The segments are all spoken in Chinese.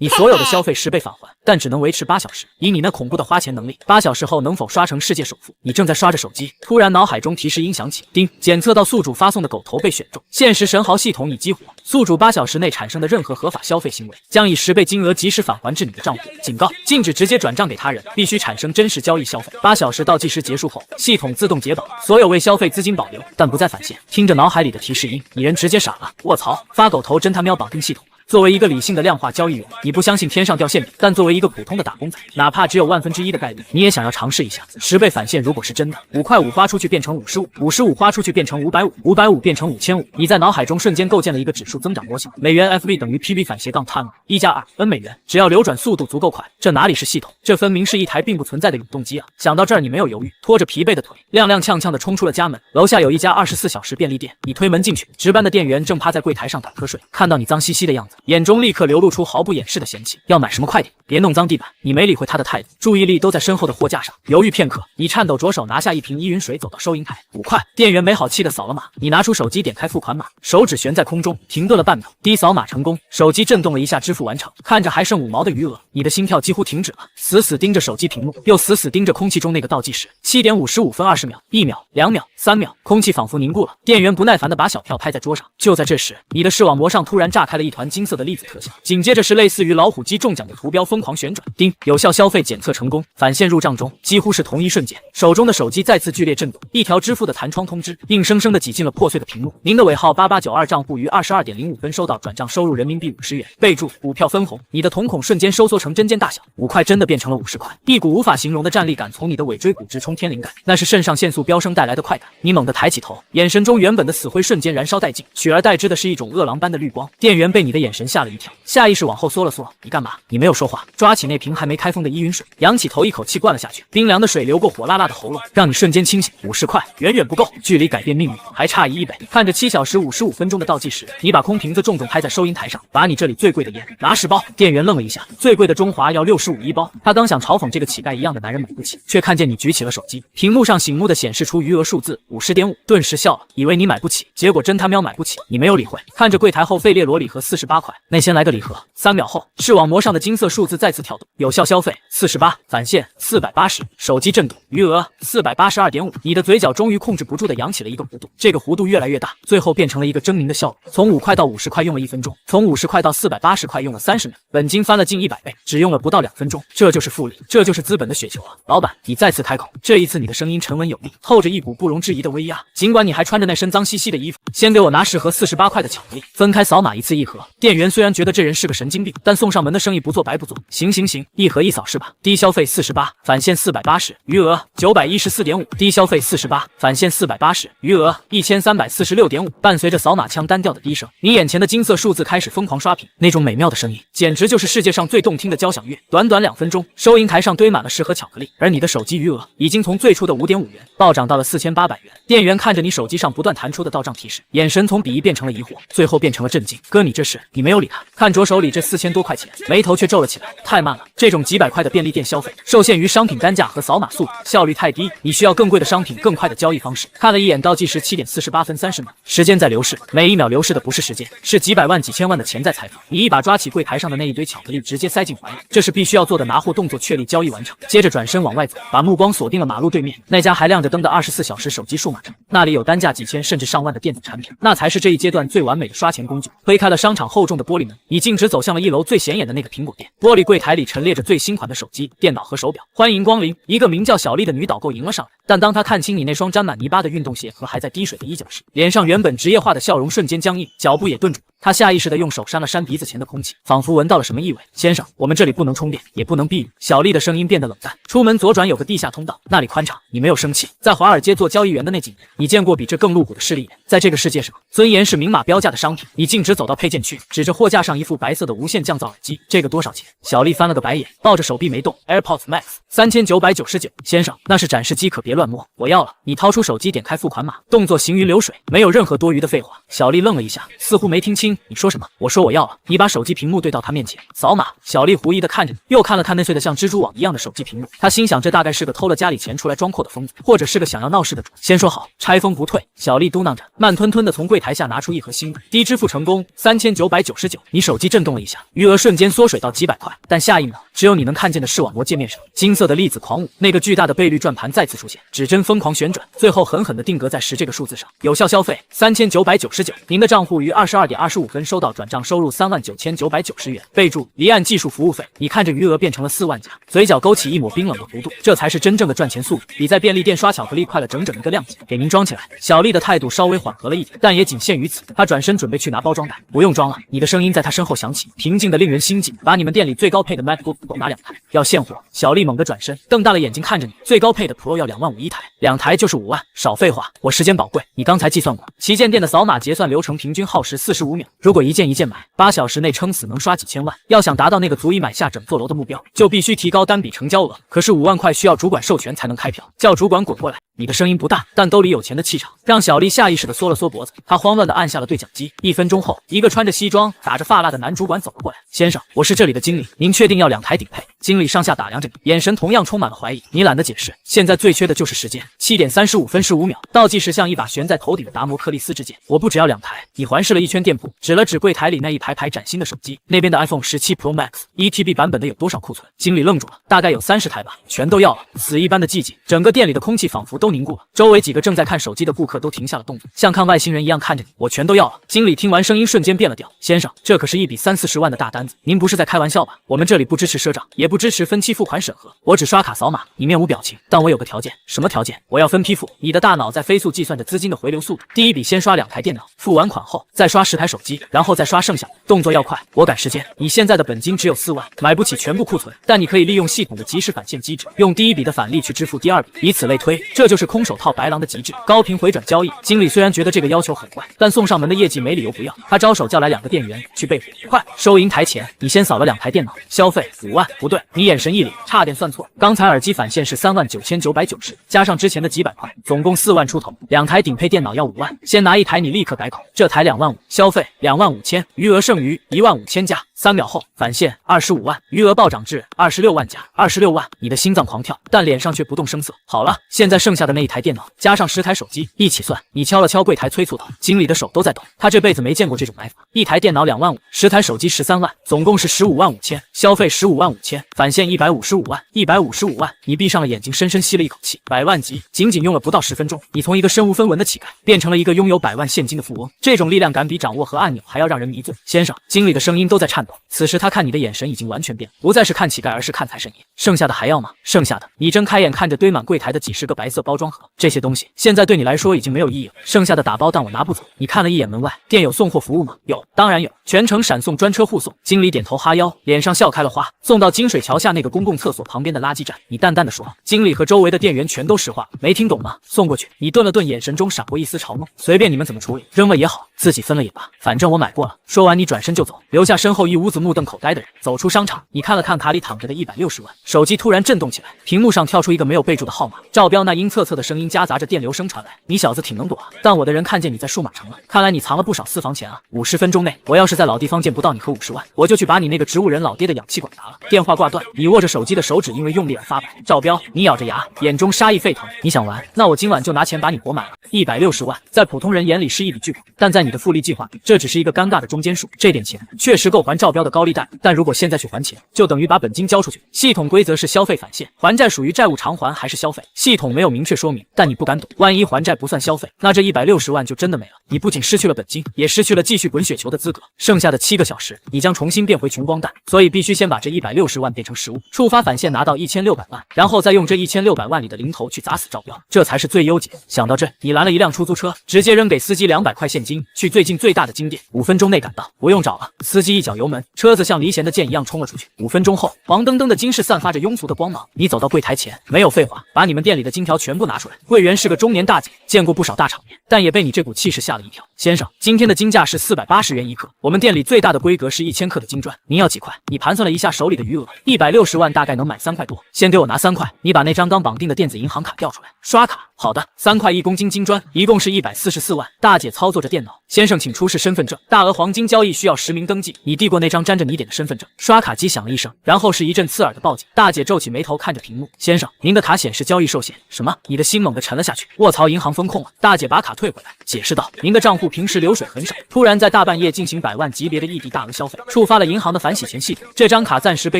你所有的消费10倍返还，但只能维持8小时。以你那恐怖的花钱能力，8小时后能否刷成世界首富？你正在刷着手机，突然脑海中提示音响起，叮，检测到宿主发送的狗头被选中，限时神豪系统已激活，宿主8小时内产生的任何合法消费行为，将以10倍金额及时返还至你的账户。警告：禁止直接转账给他人，必须产生真实交易消费。8小时倒计时结束后，系统自动解绑，所有未消费资金保留，但不再返现。听着脑海里的提示音，你人直接傻了。卧槽，发狗头真他喵绑定系统！作为一个理性的量化交易员，你不相信天上掉馅饼，但作为一个普通的打工仔，哪怕只有1/1000的概率，你也想要尝试一下。10倍返现如果是真的，5块5花出去变成55，55花出去变成550，550变成5500。你在脑海中瞬间构建了一个指数增长模型，美元 FV 等于 PV 反斜杠 time 1+2 N 美元，只要流转速度足够快，这哪里是系统，这分明是一台并不存在的永动机啊！想到这儿，你没有犹豫，拖着疲惫的腿，踉踉跄跄地冲出了家门。楼下有一家24小时便利店，你推门进去，值班的店员正趴在柜台上打瞌睡，看到你脏兮兮的样子，眼中立刻流露出毫不掩饰的嫌弃。要买什么快点，别弄脏地板。你没理会他的态度，注意力都在身后的货架上。犹豫片刻，你颤抖着手拿下一瓶依云水，走到收银台，5块。店员没好气的扫了码，你拿出手机点开付款码，手指悬在空中，停顿了半秒，滴扫码成功，手机震动了一下，支付完成。看着还剩5毛的余额，你的心跳几乎停止了，死死盯着手机屏幕，又死死盯着空气中那个倒计时。7点55分20秒，1秒，2秒，3秒，空气仿佛凝固了。店员不耐烦地把小票拍在桌上。就在这时，你的视网膜上突然炸开了一团金色的粒子特效，紧接着是类似于老虎机中奖的图标疯狂旋转。叮，有效消费检测成功，返现入账中。几乎是同一瞬间，手中的手机再次剧烈震动，一条支付的弹窗通知硬生生地挤进了破碎的屏幕。您的尾号8892账户于22.05分收到转账收入人民币50元，备注股票分红。你的瞳孔瞬间收缩成针尖大小，5块真的变成了50块，一股无法形容的战力感从你的尾椎骨直冲天灵盖，那是肾上腺素飙升带来的快感。你猛地抬起头，眼神中原本的死灰瞬间燃烧殆尽，取而代之的是一种饿狼般的绿光。店员被你的眼神吓了一跳，下意识往后缩了缩。你干嘛？你没有说话，抓起那瓶还没开封的依云水，仰起头一口气灌了下去。冰凉的水流过火辣辣的喉咙，让你瞬间清醒。50块远远不够，距离改变命运还差1倍。看着7小时55分钟的倒计时，你把空瓶子重重拍在收银台上，把你这里最贵的烟拿10包。店员愣了一下，最贵的中华要65一包。他刚想嘲讽这个乞丐一样的男人买不起，却看见你举起了手机，屏幕上醒目的显示出余额数字50.5，顿时笑了，以为你买不起，结果真他喵买不起。你没有理会，看着柜台后费列罗礼盒48块，那先来个礼盒。3秒后，视网膜上的金色数字再次跳动，有效消费48，返现480，手机震动，余额482.5。你的嘴角终于控制不住的扬起了一个弧度，这个弧度越来越大，最后变成了一个狰狞的笑容。从5块到50块用了1分钟，从50块到480块用了30秒，本金翻了近100倍，只用了不到2分钟。这就是复利，这就是资本的雪球啊！老板，你再次开口，这一次你的声音沉稳有力，透着一股不容置疑的威压。尽管你还穿着那身脏兮兮的衣服，先给我拿10盒48块的巧克力，分开扫码一次1盒。店员虽然觉得这人是个神经病，但送上门的生意不做白不做。行，1盒1扫是吧？低消费48，返现480，余额914.5。低消费48，返现480，余额1346.5。伴随着扫码枪单调的低声，你眼前的金色数字开始疯狂刷屏，那种美妙的声音，简直就是世界上最动听的交响乐。短短2分钟，收银台上堆满了10盒巧克力，而你的手机余额已经从最初的5.5元暴涨到了4800元。店员看着你手机上不断弹出的到账提示，眼神从鄙夷变成了疑惑，最后变成了震惊。哥，你这是？你没有理他，看着手里这4000多块钱，眉头却皱了起来。太慢了，这种几百块的便利店消费受限于商品单价和扫码速度，效率太低，你需要更贵的商品，更快的交易方式。看了一眼倒计时7点48分30秒，时间在流逝，每一秒流逝的不是时间，是几百万几千万的潜在财富。你一把抓起柜台上的那一堆巧克力，直接塞进怀里，这是必须要做的拿货动作，确立交易完成。接着转身往外走，把目光锁定了马路对面那家还亮着灯的24小时手机数码城，那里有单价几千甚至上万的电子产品，那才是这一阶段最完美的刷钱工具。推开了商场厚重的玻璃门，你径直走向了1楼最显眼的那个苹果店。玻璃柜台里陈列着最新款的手机、电脑和手表。欢迎光临！一个名叫小丽的女导购迎了上来，但当她看清你那双沾满泥巴的运动鞋和还在滴水的衣角时，脸上原本职业化的笑容瞬间僵硬，脚步也顿住。他下意识地用手扇了扇鼻子前的空气，仿佛闻到了什么异味。先生，我们这里不能充电，也不能避雨。小丽的声音变得冷淡。出门左转有个地下通道，那里宽敞。你没有生气。在华尔街做交易员的那几年，你见过比这更露骨的势利眼。在这个世界上，尊严是明码标价的商品。你径直走到配件区，指着货架上一副白色的无线降噪耳机，这个多少钱？小丽翻了个白眼，抱着手臂没动。AirPods Max 3999。先生，那是展示机，可别乱摸。我要了。你掏出手机，点开付款码，动作行云流水，没有任何多余的废话。小丽愣了一下，似乎没听清金，你说什么？我说我要了。你把手机屏幕对到他面前，扫码。小丽狐疑的看着你，又看了看那碎得像蜘蛛网一样的手机屏幕，她心想这大概是个偷了家里钱出来装阔的疯子，或者是个想要闹事的主。先说好，拆封不退。小丽嘟囔着，慢吞吞的从柜台下拿出一盒新的。低支付成功，3999。你手机震动了一下，余额瞬间缩水到几百块，但下一秒，只有你能看见的视网膜界面上，金色的粒子狂舞，那个巨大的倍率转盘再次出现，指针疯狂旋转，最后狠狠地定格在10这个数字上。有效消费3999，您的账户于22:25收到转账收入39990元，备注离岸技术服务费。你看着余额变成了4万加，嘴角勾起一抹冰冷的弧度，这才是真正的赚钱速度，比在便利店刷巧克力快了整整1个量级。给您装起来。小丽的态度稍微缓和了一点，但也仅限于此。她转身准备去拿包装袋，不用装了。你的声音在她身后响起，平静的令人心悸。把你们店里最高配的 MacBook Pro 拿2台，要现货。小丽猛地转身，瞪大了眼睛看着你，最高配的 Pro 要25000一台，2台就是5万。少废话，我时间宝贵，你刚才计算过，旗舰店的扫码结算流程平均耗时45秒，如果一件一件买，8小时内撑死能刷几千万。要想达到那个足以买下整座楼的目标，就必须提高单笔成交额。可是5万块需要主管授权才能开票，叫主管滚过来。你的声音不大，但兜里有钱的气场，让小丽下意识地缩了缩脖子。她慌乱地按下了对讲机。1分钟后，一个穿着西装、打着发蜡的男主管走了过来。先生，我是这里的经理，您确定要2台顶配？经理上下打量着你，眼神同样充满了怀疑。你懒得解释，现在最缺的就是时间。7点35分15秒，倒计时像一把悬在头顶的达摩克利斯之剑。我不只要2台。你环视了一圈店铺，指了指柜台里那一排排崭新的手机，那边的 iPhone 17 Pro Max 1TB 版本的有多少库存？经理愣住了，大概有30台吧，全都要了。死一般的寂静，整个店里的空气仿佛都凝固了。周围几个正在看手机的顾客都停下了动作，像看外星人一样看着你。我全都要了。经理听完，声音瞬间变了调。先生，这可是一笔30-40万的大单子，您不是在开玩笑吧？我们这里不支持赊账，也不支持分期付款审核，我只刷卡扫码。你面无表情，但我有个条件。什么条件？我要分批付。你的大脑在飞速计算着资金的回流速度。第一笔先刷2台电脑，付完款后再刷10台手机，然后再刷剩下的。动作要快，我赶时间。你现在的本金只有4万，买不起全部库存，但你可以利用系统的即时返现机制，用第一笔的返利去支付第2笔，以此类推。这就是空手套白狼的极致，高频回转交易。经理虽然觉得这个要求很怪，但送上门的业绩没理由不要。他招手叫来2个店员去备货。快，收银台前，你先扫了2台电脑，消费5万。不对，你眼神一凛，差点算错。刚才耳机返现是39990，加上之前的几百块，总共4万出头。2台顶配电脑要5万，先拿1台，你立刻改口。这台2万5，消费25000，余额剩余15000加。3秒后返现25万，余额暴涨至26万加26万。你的心脏狂跳，但脸上却不动声色。好了，现在剩下的那1台电脑加上10台手机一起算。你敲了敲柜台催促道，经理的手都在抖，他这辈子没见过这种买法。1台电脑2万5，10台手机13万，总共是15万5千，消费15万5千，返现155万155万。你闭上了眼睛，深深吸了一口气。100万级，仅仅用了不到10分钟，你从一个身无分文的乞丐变成了一个拥有100万现金的富翁。这种力量感比掌握和按钮还要让人迷醉。先生，经理的声音都在颤抖。此时他看你的眼神已经完全变了，不再是看乞丐，而是看财神爷。剩下的还要吗？剩下的。你睁开眼看着堆满柜台的几10个白色包装盒，这些东西现在对你来说已经没有意义了。剩下的打包，但我拿不走。你看了一眼门外，店有送货服务吗？有，当然有，全程闪送专车护送。经理点头哈腰，脸上笑开了花。送到金水桥下那个公共厕所旁边的垃圾站。你淡淡的说。经理和周围的店员全都石化，没听懂吗？送过去。你顿了顿，眼神中闪过一丝嘲弄。随便你们怎么处理，扔了也好，自己分了也罢，反正我买过了。说完，你转身就走，留下身后一屋子目瞪口呆的人。走出商场，你看了看卡里躺着的160万，手机突然震动起来，屏幕上跳出一个没有备注的号码，赵彪那阴恻恻的声音夹杂着电流声传来：“你小子挺能躲啊，但我的人看见你在数码城了，看来你藏了不少私房钱啊。50分钟内，我要是在老地方见不到你和50万，我就去把你那个植物人老爹的氧气管砸了。”电话挂断，你握着手机的手指因为用力而发白。赵彪，你咬着牙，眼中杀意沸腾。你想玩？那我今晚就拿钱把你活埋了。160万，在普通人眼里是一笔巨款，但在你的复利计划里，这只是一个尴尬的中间数。这点钱确实够还赵彪的高利贷，但如果现在去还钱，就等于把本金交出去。系统规则是消费返现，还债属于债务偿还还是消费？系统没有明确说明，但你不敢懂。万一还债不算消费，那这160万就真的没了。你不仅失去了本金，也失去了继续滚雪球的资格。剩下的7个小时，你将重新变回穷光蛋，所以必须先把这160万变成实物，触发返现拿到1600万，然后再用这1600万里的零头去砸死赵彪，这才是最优解。想到这，你拦了一辆出租车，直接扔给司机200块现金，去最近最大的金店，5分钟内赶到，不用找了。司机一脚油门，车子像离弦的箭一样冲了出去。5分钟后，黄澄澄的金饰散发着庸俗的光芒。你走到柜台前，没有废话，把你们店里的金条全部拿出来。柜员是个中年大姐，见过不少大场面，但也被你这股气势吓了一跳。先生，今天的金价是480元一克，我们店里最大的规格是1000克的金砖，您要几块？你盘算了一下手里的余额，160万大概能买3块多，先给我拿3块。你把那张刚绑定的电子银行卡调出来，刷卡。好的，3块1公斤金砖，一共是144万。大姐操作着电脑，先生，请出示身份证。大额黄金交易需要实名登记，你递过那张沾着你点的身份证。刷卡机响了一声，然后是一阵刺耳的报警。大姐皱起眉头看着屏幕，先生，您的卡显示交易受限。什么？你的心猛地沉了下去。卧槽，银行封控了！大姐把卡退回来，解释道，您的账户平时流水很少，突然在大半夜进行100万级别的异地大额消费，触发了银行的反洗钱系统，这张卡暂时被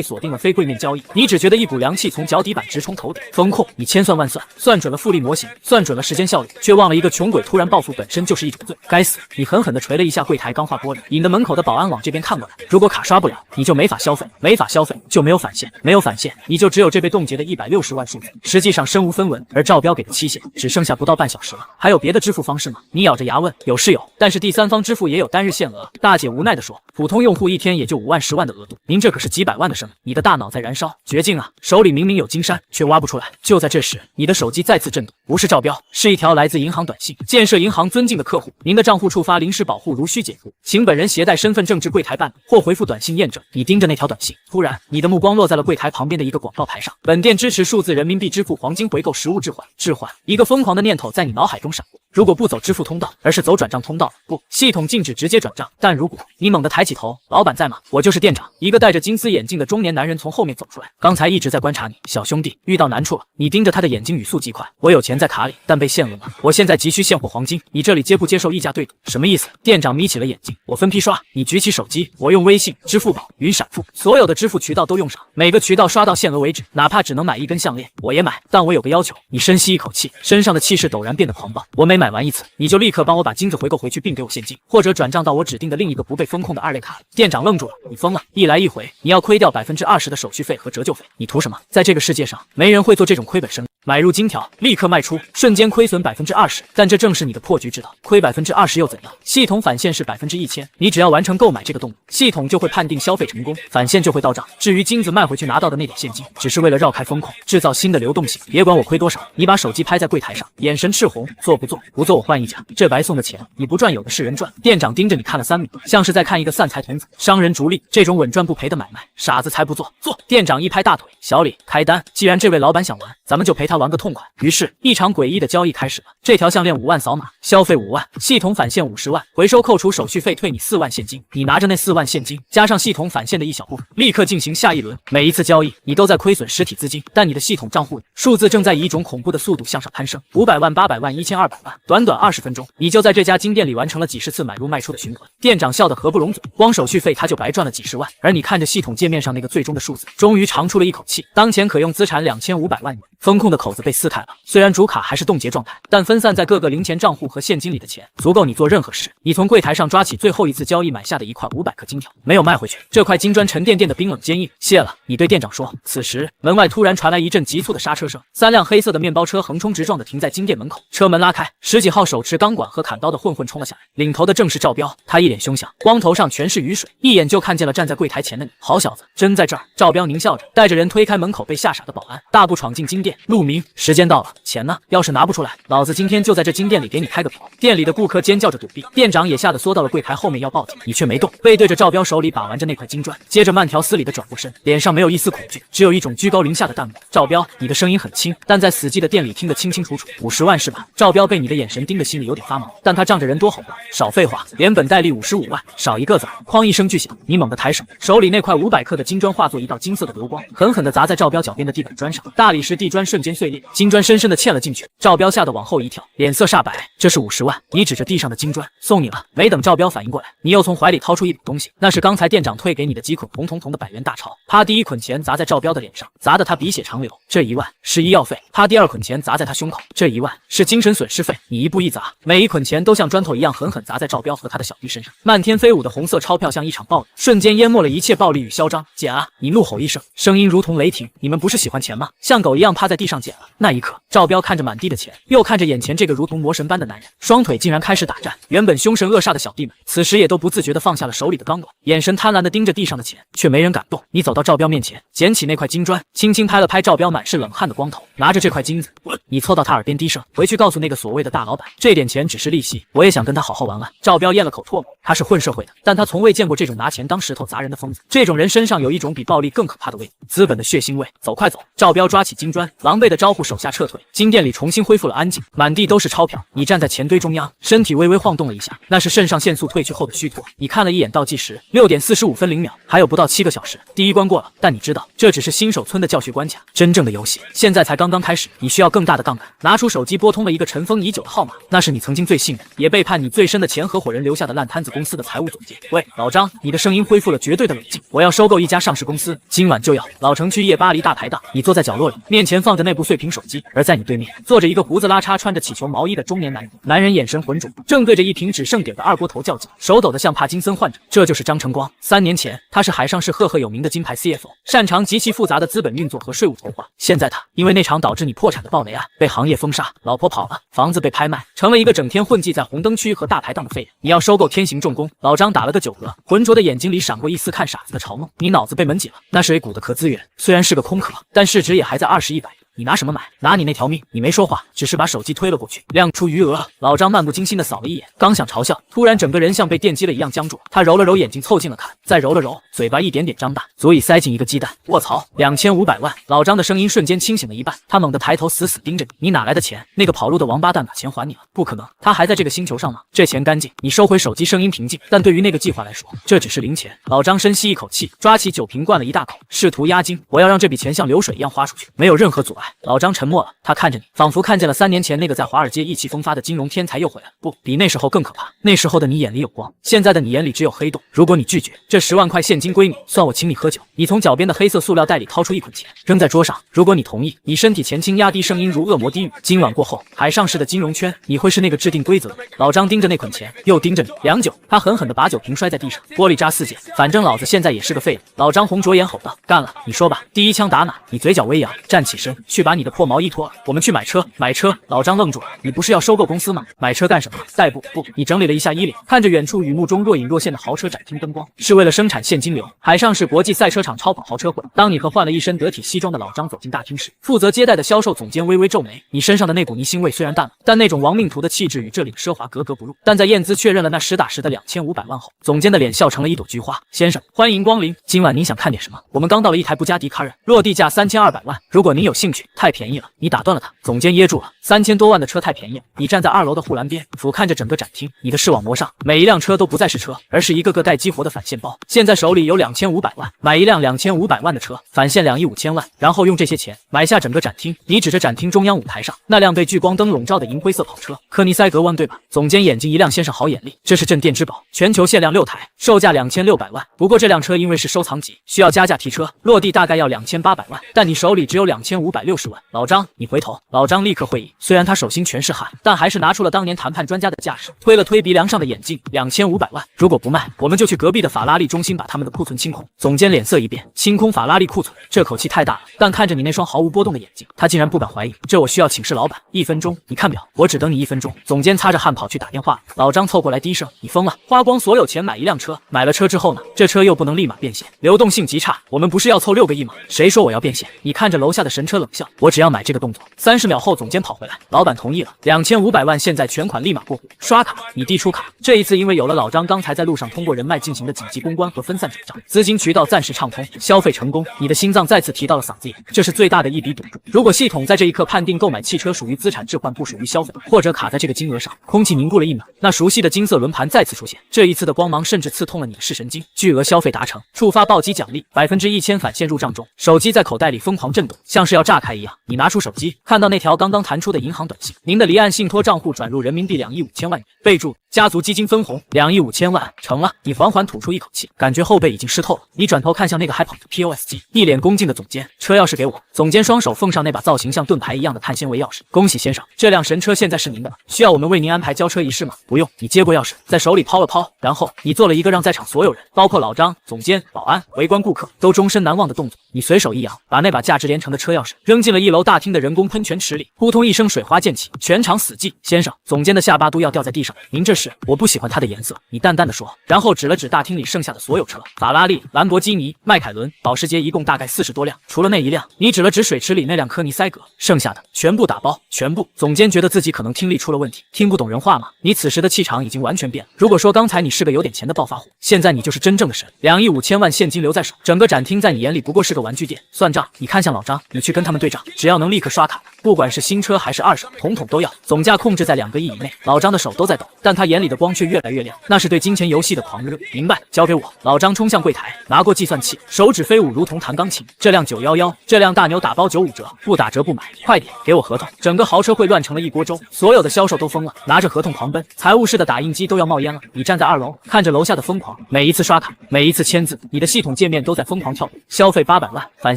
锁定了非柜面交易。你只觉得一股凉气从脚底板直冲头顶。风控，你千算万算，算准了复利模型，算准了时间效率，却忘了一个穷鬼突然暴富本身就是一种罪。该死！你狠狠地捶了一下柜台钢化玻璃，引得门口的保安往这边看过来。如果卡刷不了，你就没法消费，没法消费就没有返现，没有返现你就只有这被冻结的160万数字，实际上身无分文。而赵标给的期限只剩下不到半小时了，还有别的支付方式吗？你咬着牙问。有是有，但是第三方支付也有单日限额。大姐无奈地说，普通用户一天也就5万10万的额度，您这可是几百万的生意。你的大脑在燃烧，绝境啊！手里明明有金山，却挖不出来。就在这时，你的手机再次震动，不是赵标，是一条来自银行短信。建设银行尊敬的客户，您的账户触发临时保护，如需解除，请本人携带身份证至柜台办理，或回复短信验证。你盯着那条短信，突然你的目光落在了柜台旁边的一个广告牌上，本店支持数字人民币支付黄金回购实物置换。一个疯狂的念头在你脑海中闪过，如果不走支付通道，而是走转账通道，不，系统禁止直接转账。但如果你猛地抬起头，老板在吗？我就是店长。一个戴着金丝眼镜的中年男人从后面走出来，刚才一直在观察你，小兄弟，遇到难处了。你盯着他的眼睛，语速极快。我有钱在卡里，但被限额了，我现在急需现货黄金，你这里接不接受溢价对赌？什么意思？店长眯起了眼睛。我分批刷。你举起手机，我用微信、支付宝、云闪付，所有的支付渠道都用上，每个渠道刷到限额为止，哪怕只能买一根项链，我也买。但我有个要求。你深吸一口气，身上的气势陡然变得狂暴。我每买完一次，你就立刻帮我把金子回购回去，并给我现金，或者转账到我指定的另一个不被风控的2类卡里。店长愣住了，你疯了？一来一回，你要亏掉20%的手续费和折旧费，你图什么？在这个世界上，没人会做这种亏本生意。买入金条，立刻卖出，瞬间亏损20%。但这正是你的破局之道。亏20%又怎样？系统返现是1000%，你只要完成购买这个动作，系统就会判定消费成功，返现就会到账。至于金子卖回去拿到的那点现金，只是为了绕开风控，制造新的流动性。别管我亏多少，你把手机拍在柜台上，眼神赤红，做不做？不做我换一家。这白送的钱，你不赚有的是人赚。店长盯着你看了3秒，像是在看一个散财童子。商人逐利，这种稳赚不赔的买卖，傻子才不做。做！店长一拍大腿，小李开单。既然这位老板想玩，咱们就陪他玩个痛快。于是，一场诡异的交易开始了。这条项链5万扫码，消费5万，系统返现50万，回收扣除手续费退你4万现金。你拿着那4万现金，加上系统返现的一小部分，立刻进行下一轮。每一次交易，你都在亏损实体资金，但你的系统账户里数字正在以一种恐怖的速度向上攀升，500万、800万、1200万，短短20分钟，你就在这家金店里完成了几十次买入卖出的循环。店长笑得合不拢嘴，光手续费他就白赚了几十万，而你看着系统界面上那个最终的数字，终于长出了一口气。当前可用资产2500万元，风控的口子被撕开了。虽然主卡还是冻结状态，但分散在各个零钱账户和现金里的钱，足够你做任何事。你从柜台上抓起最后一次交易买下的一块500克金条，没有卖回去。这块金砖沉甸甸的冰冷坚硬。谢了，你对店长说。此时，门外突然传来一阵急促的刹车声，3辆黑色的面包车横冲直撞的停在金店门口，车门拉开，10几号手持钢管和砍刀的混混冲了下来，领头的正是赵彪。他一脸凶相，光头上全是雨水，一眼就看见了站在柜台前的你。好小子，真在这儿！赵彪狞笑着，带着人推开门口被吓傻的保安，大步闯进金店。陆明，时间到了，钱呢？要是拿不出来，老子今天就在这金店里给你开个瓢！店里的顾客尖叫着躲避，店长也吓得缩到了柜台后面要报警，你却没动，背对着赵彪，手里把玩着那块金砖，接着慢条斯理的转过身，脸上没有一丝恐惧，只有一种居高临下的淡漠。赵彪，你的声音很轻，但在死寂的店里听得清清楚楚。50万是吧？赵彪被你的眼神盯得心里有点发毛，但他仗着人多吼道：少废话，连本带利55万，少一个子儿！哐一声巨响，你猛地抬手，手里那块500克的金砖化作一道金色的流光，狠狠地砸在赵彪脚边的地板砖上，大理石地砖瞬间碎裂，金砖深深地嵌了进去。赵彪吓得往后一跳，脸色煞白。这是50万，你指着地上的金砖，送你了。没等赵彪反应过来，你又从怀里掏出一笔东西，那是刚才店长退给你的几捆红彤彤的100元大钞。啪，第一捆钱砸在赵彪的脸上，砸得他鼻血长流。这1万是医药费。啪，第2捆钱砸在他胸口，这1万是精神损失费。你一步一砸，每一捆钱都像砖头一样狠狠砸在赵彪和他的小弟身上。漫天飞舞的红色钞票像一场暴雨，瞬间淹没了一切暴力与嚣张。捡啊！你怒吼一声，声音如同雷霆。你们不是喜欢钱吗？像狗一样趴在地上捡了。那一刻，赵彪看着满地的钱，又看着眼前这个如同魔神般的男人，双腿竟然开始打颤。原本凶神恶煞的小弟们，此时也都不自觉地放下了手里的钢管，眼神贪婪地盯着地上的钱，却没人敢动。你走到赵彪面前，捡起那块金砖，轻轻拍了拍赵彪满是冷汗的光头，拿着这块金子，你凑到他耳边低声，回去告诉那个所谓的大老板，这点钱只是利息，我也想跟他好好玩玩。赵彪咽了口唾沫，他是混社会的，但他从未见过这种拿钱当石头砸人的疯子。这种人身上有一种比暴力更可怕的味道，资本的血腥味。走，快走！赵彪抓起金砖，狼狈的招呼手下撤退。金店里重新恢复了安静，满地都是钞票。你站在钱堆中央，身体微微晃动了一下，那是肾上腺素褪去后的虚脱。你看了一眼倒计时，6点45分0秒，还有不到7个小时，第一关过了。但你知道，这只是新手村的教学关卡，真正的游戏现在才刚刚开始。你需要更大的杠杆，拿出手机拨通了一个尘封已久的号码，那是你曾经最信任也背叛你最深的前合伙人留下的烂摊子公司的财务总监。喂，老张，你的声音恢复了绝对的冷静。我要收购一家上市公司，今晚就要。老城区夜巴黎大排档，你坐在角落里，面前放着那部碎屏手机，而在你对面坐着一个胡子拉碴、穿着气球毛衣的中年男人。男人眼神浑浊，正对着一瓶只剩底的二锅头较劲，手抖得像帕金森患者。这就是张晨光。3年前，他是海上市赫赫有名的金牌 CFO， 擅长极其复杂的资本运作和税务筹划。现在他因为那场导致你破产的暴雷案，被行业封杀，老婆跑了，房子被拍卖，成了一个整天混迹在红灯区和大排档的废人。你要收购天行重工，老张打了个9嗝，浑浊的眼睛里闪过一丝看傻子的嘲弄。你脑子被门挤了，那是 A 股的壳资源，虽然是个空壳，但市值也还在20亿100亿。你拿什么买？拿你那条命！你没说话，只是把手机推了过去，亮出余额。老张漫不经心地扫了一眼，刚想嘲笑，突然整个人像被电击了一样僵住。他揉了揉眼睛，凑近了看，再揉了揉，嘴巴一点点张大，足以塞进一个鸡蛋。卧槽，2500万！老张的声音瞬间清醒了一半，他猛地抬头，死死盯着你。你哪来的钱？那个跑路的王八蛋把钱还你了？不可能，他还在这个星球上吗？这钱干净。你收回手机，声音平静，但对于那个计划来说，这只是零钱。老张深吸一口气，抓起酒瓶灌了一大口，试图压惊。我要让这笔钱像流水一样花出去，没有任何阻碍。老张沉默了，他看着你，仿佛看见了3年前那个在华尔街意气风发的金融天才又回来了。不，比那时候更可怕。那时候的你眼里有光，现在的你眼里只有黑洞。如果你拒绝，这10万块现金归你，算我请你喝酒。你从脚边的黑色塑料袋里掏出一捆钱，扔在桌上。如果你同意，你身体前倾，压低声音如恶魔低语。今晚过后，海上市的金融圈，你会是那个制定规则的人。老张盯着那捆钱，又盯着你。良久，他狠狠地把酒瓶摔在地上，玻璃渣四溅。反正老子现在也是个废人。老张红着眼吼道：“干了！你说吧，第一枪打哪？”你嘴角微扬，站起身，去把你的破毛衣脱了。我们去买车。买车！老张愣住了。你不是要收购公司吗？买车干什么？代步？不。你整理了一下衣领，看着远处雨幕中若隐若现的豪车展厅灯光，是为了生产现金流。海上市国际赛车场超跑豪车会。当你和换了一身得体西装的老张走进大厅时，负责接待的销售总监微微皱眉。你身上的那股泥腥味虽然淡了，但那种亡命徒的气质与这里的奢华格格不入。但在验资确认了那实打实的2500万后，总监的脸笑成了一朵菊花。先生，欢迎光临。今晚您想看点什么？我们刚到了一台布加迪卡人，落地价3200万。如果您有兴趣。太便宜了。你打断了他。总监噎住了。3000多万的车太便宜了。你站在2楼的护栏边，俯瞰着整个展厅。你的视网膜上，每一辆车都不再是车，而是一个个带激活的返现包。现在手里有2500万，买一辆2500万的车，返现2亿5千万，然后用这些钱买下整个展厅。你指着展厅中央舞台上那辆被聚光灯笼罩的银灰色跑车，科尼塞格湾，对吧？总监眼睛一亮，先生好眼力，这是镇店之宝，全球限量6台，售价2600万。不过这辆车因为是收藏级，需要加价提车，落地大概要2800万，但你手里只有2560万。老张，你回头。老张立刻会意，虽然他手心全是汗，但还是拿出了当年谈判专家的架势，推了推鼻梁上的眼镜，2500万。如果不卖，我们就去隔壁的法拉利中心把他们的库存清空。总监脸色一变，清空法拉利库存，这口气太大了。但看着你那双毫无波动的眼睛，他竟然不敢怀疑。这我需要请示老板，1分钟。你看表，我只等你1分钟。总监擦着汗跑去打电话。老张凑过来低声，你疯了？花光所有钱买一辆车，买了车之后呢？这车又不能立马变现，流动性极差。我们不是要凑6个亿吗？谁说我要变现？你看着楼下的神车冷笑，我只要买这个动作。30秒后，总监跑回来，老板同意了，2500万现在全款立马过户，刷卡。你递出卡。这一次因为有了老张刚才在路上通过人脉进行的紧急公关和分散转账，资金渠道暂时畅通，消费成功。你的心脏再次提到了嗓子眼，这是最大的一笔赌注。如果系统在这一刻判定购买汽车属于资产置换，不属于消费，或者卡在这个金额上，空气凝固了1秒，那熟悉的金色轮盘再次出现。这一次的光芒甚至刺痛了你的视神经。巨额消费达成，触发暴击奖励，1000%返现入账中。手机在口袋里疯狂震动，像是要炸开一样。你拿出手机，看到那条刚刚弹出的银行短信，您的离岸信托账户转入人民币2亿5千万元，备注家族基金分红2亿5千万，成了。你缓缓吐出一口气，感觉后背已经湿透了。你转头看向那个还捧着 POS 机，一脸恭敬的总监，车钥匙给我。总监双手奉上那把造型像盾牌一样的碳纤维钥匙，恭喜先生，这辆神车现在是您的了。需要我们为您安排交车仪式吗？不用。你接过钥匙，在手里抛了抛，然后你做了一个让在场所有人，包括老张、总监、保安、围观顾客都终身难忘的动作。你随手一扬，把那把价值连城的车钥匙扔进了1楼大厅的人工喷泉池里，扑通一声，水花溅起，全场死寂。先生，总监的下巴都要掉在地上。您这是？我不喜欢它的颜色。你淡淡的说，然后指了指大厅里剩下的所有车，法拉利、兰博基尼、迈凯伦、保时捷，一共大概40多辆，除了那一辆。你指了指水池里那辆科尼塞格，剩下的全部打包，全部。总监觉得自己可能听力出了问题，听不懂人话吗？你此时的气场已经完全变了。如果说刚才你是个有点钱的暴发户，现在你就是真正的神。2亿5千万现金留在手，整个展厅在你眼里不过是个玩具店。算账。你看向老张，你去跟他们对账。长，只要能立刻刷卡，不管是新车还是二手，统统都要，总价控制在2个亿以内。老张的手都在抖，但他眼里的光却越来越亮，那是对金钱游戏的狂热。明白，交给我。老张冲向柜台，拿过计算器，手指飞舞如同弹钢琴。这辆911，这辆大牛打包95折，不打折不买，快点给我合同。整个豪车会乱成了一锅粥，所有的销售都疯了，拿着合同狂奔，财务室的打印机都要冒烟了。你站在2楼，看着楼下的疯狂，每一次刷卡，每一次签字，你的系统界面都在疯狂跳动。消费800万，返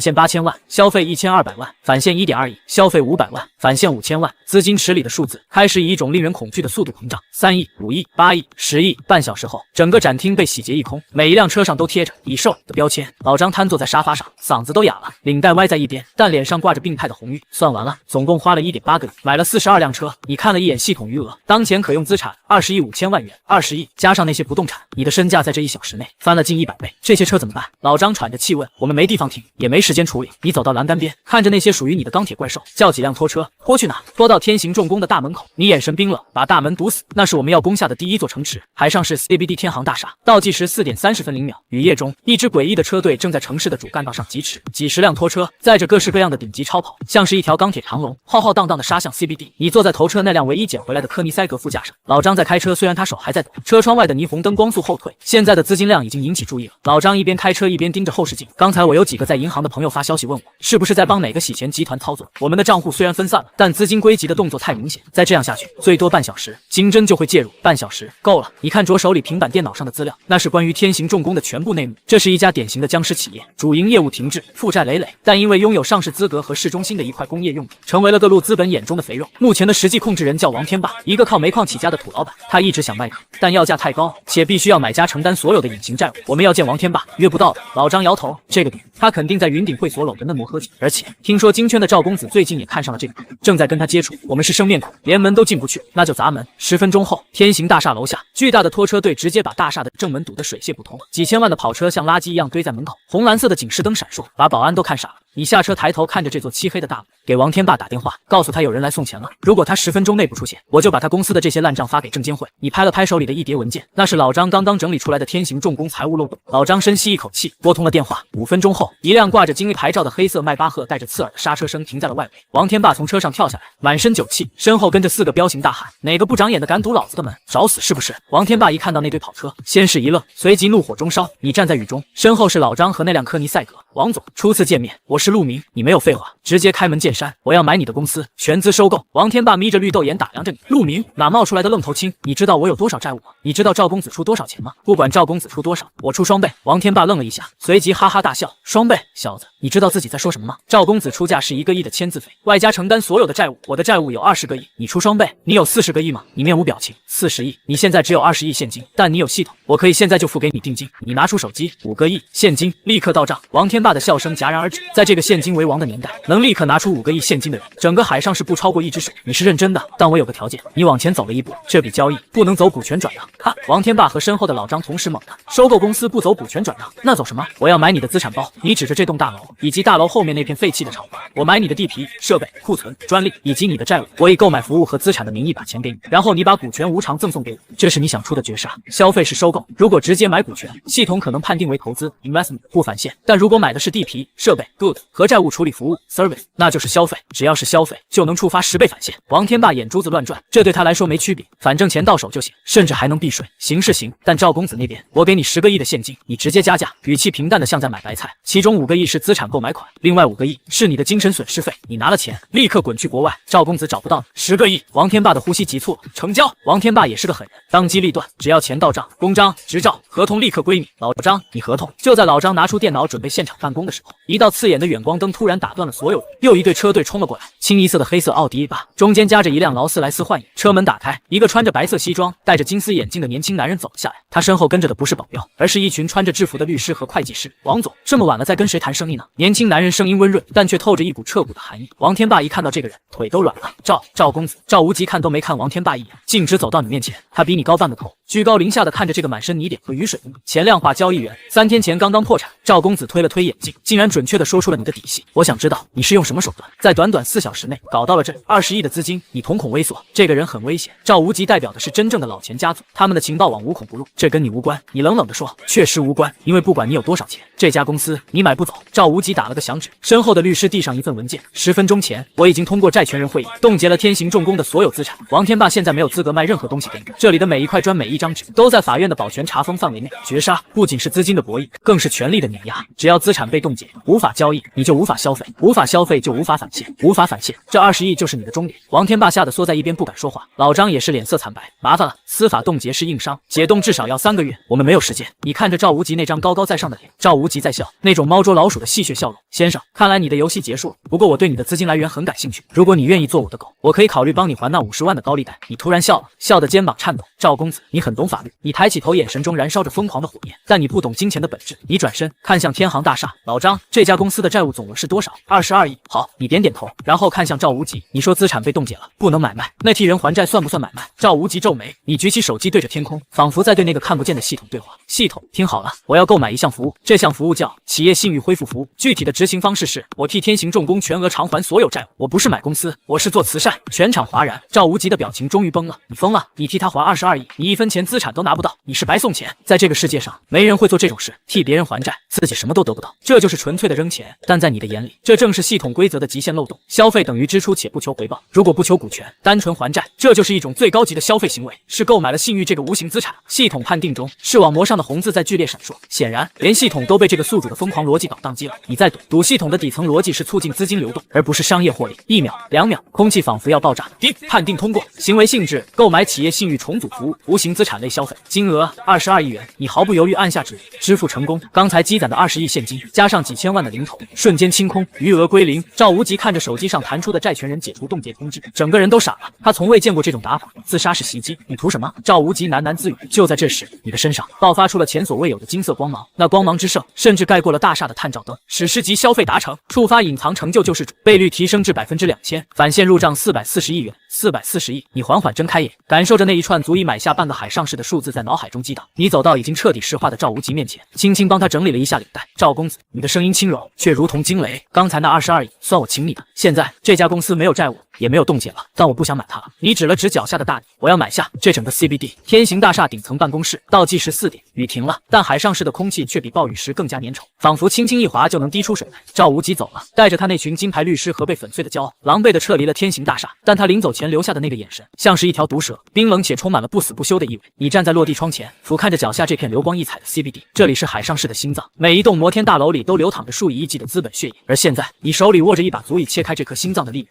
现8000万；消费1200万，返现1.2亿；消费500万，返现5000万。资金池里的数字开始以一种令人恐惧的速度膨胀，3亿、5亿、8亿、10亿。半小时后，整个展厅被洗劫一空，每一辆车上都贴着已售的标签。老张瘫坐在沙发上，嗓子都哑了，领带歪在一边，但脸上挂着病态的红晕。算完了，总共花了1.8个亿，买了42辆车。你看了一眼系统余额，当前可用资产20亿5千万元，20亿加上那些不动产，你的身价在这1小时内翻了近100倍。这些车怎么办？老张喘着气问。我们没地方停，也没时间处理。你走到栏杆边，看着那些属于你的钢铁怪兽，叫几辆拖车，拖去哪？拖到天行重工的大门口。你眼神冰冷，把大门堵死。那是我们要攻下的第一座城池，海上是 CBD 天行大厦。倒计时4点30分0秒。雨夜中，一支诡异的车队正在城市的主干道上疾驰，几十辆拖车载着各式各样的顶级超跑，像是一条钢铁长龙，浩浩荡荡的杀向 CBD。你坐在头车那辆唯一捡回来的科尼塞格副驾上，老张在开车，虽然他手还在抖，车窗外的霓虹灯光速后退。现在的资金量已经引起注意了。老张一边开车一边盯着后视镜。刚才我有几个在银行的朋友发消息问我，是不是在帮哪个洗钱集团操作？我们的账户虽然分散了，但资金归集的动作太明显，再这样下去，最多半小时，金针就会介入。半小时够了。你看着手里平板电脑上的资料，那是关于天行重工的全部内幕。这是一家典型的僵尸企业，主营业务停滞，负债累累，但因为拥有上市资格和市中心的一块工业用地，成为了各路资本眼中的肥肉。目前的实际控制人叫王天霸，一个靠煤矿起家的土老板。他一直想卖矿，但要价太高，且必须要买家承担所有的隐形债务。我们要见王天霸，约不到的。老张摇头，这个点他肯定在云顶会所搂着嫩模喝酒，而且听说金圈的赵公子最近也看上了这个点，正在跟他接触。我们是生面孔，连门都进不去，那就砸门。10分钟后，天行大厦楼下，巨大的拖车队直接把大厦的正门堵得水泄不通，几千万的跑车像垃圾一样堆在门口，红蓝色的警示灯闪烁，把保安都看傻了。你下车抬头看着这座漆黑的大楼，给王天霸打电话，告诉他有人来送钱了。如果他10分钟内不出现，我就把他公司的这些烂账发给证监会。你拍了拍手里的一叠文件，那是老张刚刚整理出来的天行重工财务漏洞。老张深吸一口气，拨通了电话。5分钟后，一辆挂着金牌照的黑色迈巴赫带着刺耳的刹车声停在了外围。王天霸从车上跳下来，满身酒气，身后跟着4个彪形大汉。哪个不长眼的敢堵老子的门？找死是不是？王天霸一看到那堆跑车，先是一愣，随即怒火中烧。你站在雨中，身后是老张和那辆科尼赛格。王总，初次见面，我是陆明。你没有废话，直接开门见山，我要买你的公司，全资收购。王天霸眯着绿豆眼打量着你。陆明，哪冒出来的愣头青？你知道我有多少债务吗？你知道赵公子出多少钱吗？不管赵公子出多少，我出双倍。王天霸愣了一下，随即哈哈大笑。双倍？小子，你知道自己在说什么吗？赵公子出价是1个亿的签字费，外加承担所有的债务。我的债务有20个亿，你出双倍，你有40个亿吗？你面无表情。40亿，你现在只有20亿现金，但你有系统，我可以现在就付给你定金。你拿出手机，5个亿现金立刻到账。王天霸的笑声戛然而止。在这个现金为王的年代，能立刻拿出5个亿现金的人，整个海上是不超过1只手。你是认真的？但我有个条件，你往前走了一步，这笔交易不能走股权转让。看，王天霸和身后的老张同时猛的，收购公司不走股权转让，那走什么？我要买你的资产包。你指着这栋大楼以及大楼后面那片废弃的厂房，我买你的地皮、设备、库存、专利以及你的债务。我以购买服务和资产的名义把钱给你，然后你把股权无偿赠送给我。这是你想出的绝杀。消费是收购，如果直接买股权，系统可能判定为投资 investment 不返现，但如果买的是地皮、设备 good 和债务处理服务 service， 那就是消费。只要是消费，就能触发10倍返现。王天霸眼珠子乱转，这对他来说没区别，反正钱到手就行，甚至还能避税。行是行，但赵公子那边，我给你10个亿的现金，你直接加价。语气平淡的像在买白菜，其中5个亿是资产购买款，另外5个亿是你的精神损失费。你拿了钱，立刻滚去国外，赵公子找不到你。10个亿，王天霸的呼吸急促了。成交。王天霸也是个狠人，当机立断，只要钱到账，公章、执照、合同立刻归你。老张，你合同。就在老张拿出电脑准备现场办公的时候，一道刺眼的远光灯突然打断了所有人，又一队车队冲了过来，清一色的黑色奥迪 A8，中间夹着一辆劳斯莱斯幻影。车门打开，一个穿着白色西装、戴着金丝眼镜的年轻男人走了下来，他身后跟着的不是保镖，而是一群穿着制服的律师和会计师。王总，这么晚了在跟谁谈生意呢？年轻男人声音温润，但却透着一股彻骨的寒意。王天霸一看到这个人，腿都软了。赵公子。赵无极看都没看王天霸一眼，径直走到你面前，他比你高半个头，居高临下的看着这个满身泥点和雨水的你。前量化交易员3天前刚刚破产。赵公子推了推眼镜，竟然准确的说出了了你的底细。我想知道你是用什么手段，在短短4小时内搞到了这20亿的资金。你瞳孔微缩，这个人很危险。赵无极代表的是真正的老钱家族，他们的情报网无孔不入，这跟你无关。你冷冷地说，确实无关，因为不管你有多少钱，这家公司你买不走。赵无极打了个响指，身后的律师递上一份文件。10分钟前，我已经通过债权人会议冻结了天行重工的所有资产。王天霸现在没有资格卖任何东西给你，这里的每一块砖、每一张纸都在法院的保全查封范围内。绝杀不仅是资金的博弈，更是权力的碾压。只要资产被冻结，无法交易，你就无法消费，无法消费就无法返现，无法返现，这20亿就是你的终点。王天霸吓得缩在一边不敢说话，老张也是脸色惨白。麻烦了，司法冻结是硬伤，解冻至少要3个月，我们没有时间。你看着赵无极那张高高在上的脸，赵无极在笑，那种猫捉老鼠的戏谑笑容。先生，看来你的游戏结束了，不过我对你的资金来源很感兴趣，如果你愿意做我的狗，我可以考虑帮你还那50万的高利贷。你突然笑了，笑得肩膀颤抖。赵公子，你很懂法律。你抬起头，眼神中燃烧着疯狂的火焰，但你不懂金钱的本质。你转身看向天行大厦，老张，这家公司的债务总额是多少？22亿。好，你点点头，然后看向赵无极，你说资产被冻结了，不能买卖，那替人还债算不算买卖？赵无极皱眉，你举起手机对着天空，仿佛在对那个看不见的系统对话。系统，听好了，我要购买一项服务，这项服务叫企业信誉恢复服务，具体的执行方式是，我替天行重工全额偿还所有债务。我不是买公司，我是做慈善。全场哗然，赵无极的表情终于崩了。你疯了？你替他还22亿，你1分钱资产都拿不到，你是白送钱。在这个世界上，没人会做这种事，替别人还债，自己什么都得不到，这就是纯粹的扔钱。但在你的眼里，这正是系统规则的极限漏洞。消费等于支出且不求回报，如果不求股权，单纯还债，这就是一种最高级的消费行为，是购买了信誉这个无形资产。系统判定中，视网膜上的红字在剧烈闪烁，显然连系统都被这个宿主的疯狂逻辑搞宕机了。你在赌系统的底层逻辑是促进资金流动，而不是商业获利。1秒、2秒，空气仿佛要爆炸。滴，判定通过。行为性质：购买企业信誉重组服务，无形资产类消费，金额22亿元。你毫不犹豫按下指令，支付成功。刚才积攒的20亿现金，加上几千万的零头，瞬间清空，余额归零。赵无极看着手机上弹出的债权人解除冻结通知，整个人都傻了。他从未见过这种打法，自杀式袭击，你图什么？赵无极喃喃自语。就在这时，你的身上爆发出了前所未有的金色光芒，那光芒之盛，甚至盖过了大厦的探照灯。史诗级消费达成，触发隐藏成就救世主，倍率提升至2000%，返现入账440亿元。440亿，你缓缓睁开眼，感受着那一串足以买下半个海上市的数字在脑海中激荡。你走到已经彻底石化的赵无极面前，轻轻帮他整理了一下领带。赵公子，你的声音轻柔，却如同惊雷。刚才那22亿，算我请你的。现在这家公司没有债务，也没有冻结了，但我不想买它了。你指了指脚下的大底，我要买下这整个 CBD。天行大厦顶层办公室，倒计时4点，雨停了，但海上市的空气却比暴雨时更加粘稠，仿佛轻轻一划就能滴出水来。赵无极走了，带着他那群金牌律师和被粉碎的骄傲，狼狈地撤离了天行大厦。但他临走前留下的那个眼神，像是一条毒蛇，冰冷且充满了不死不休的意味。你站在落地窗前，俯瞰着脚下这片流光溢彩的 CBD， 这里是海上市的心脏，每一栋摩天大楼里都流淌着数以亿计的资本血液。而现在，你手里握着一把足以切开这颗心脏的利刃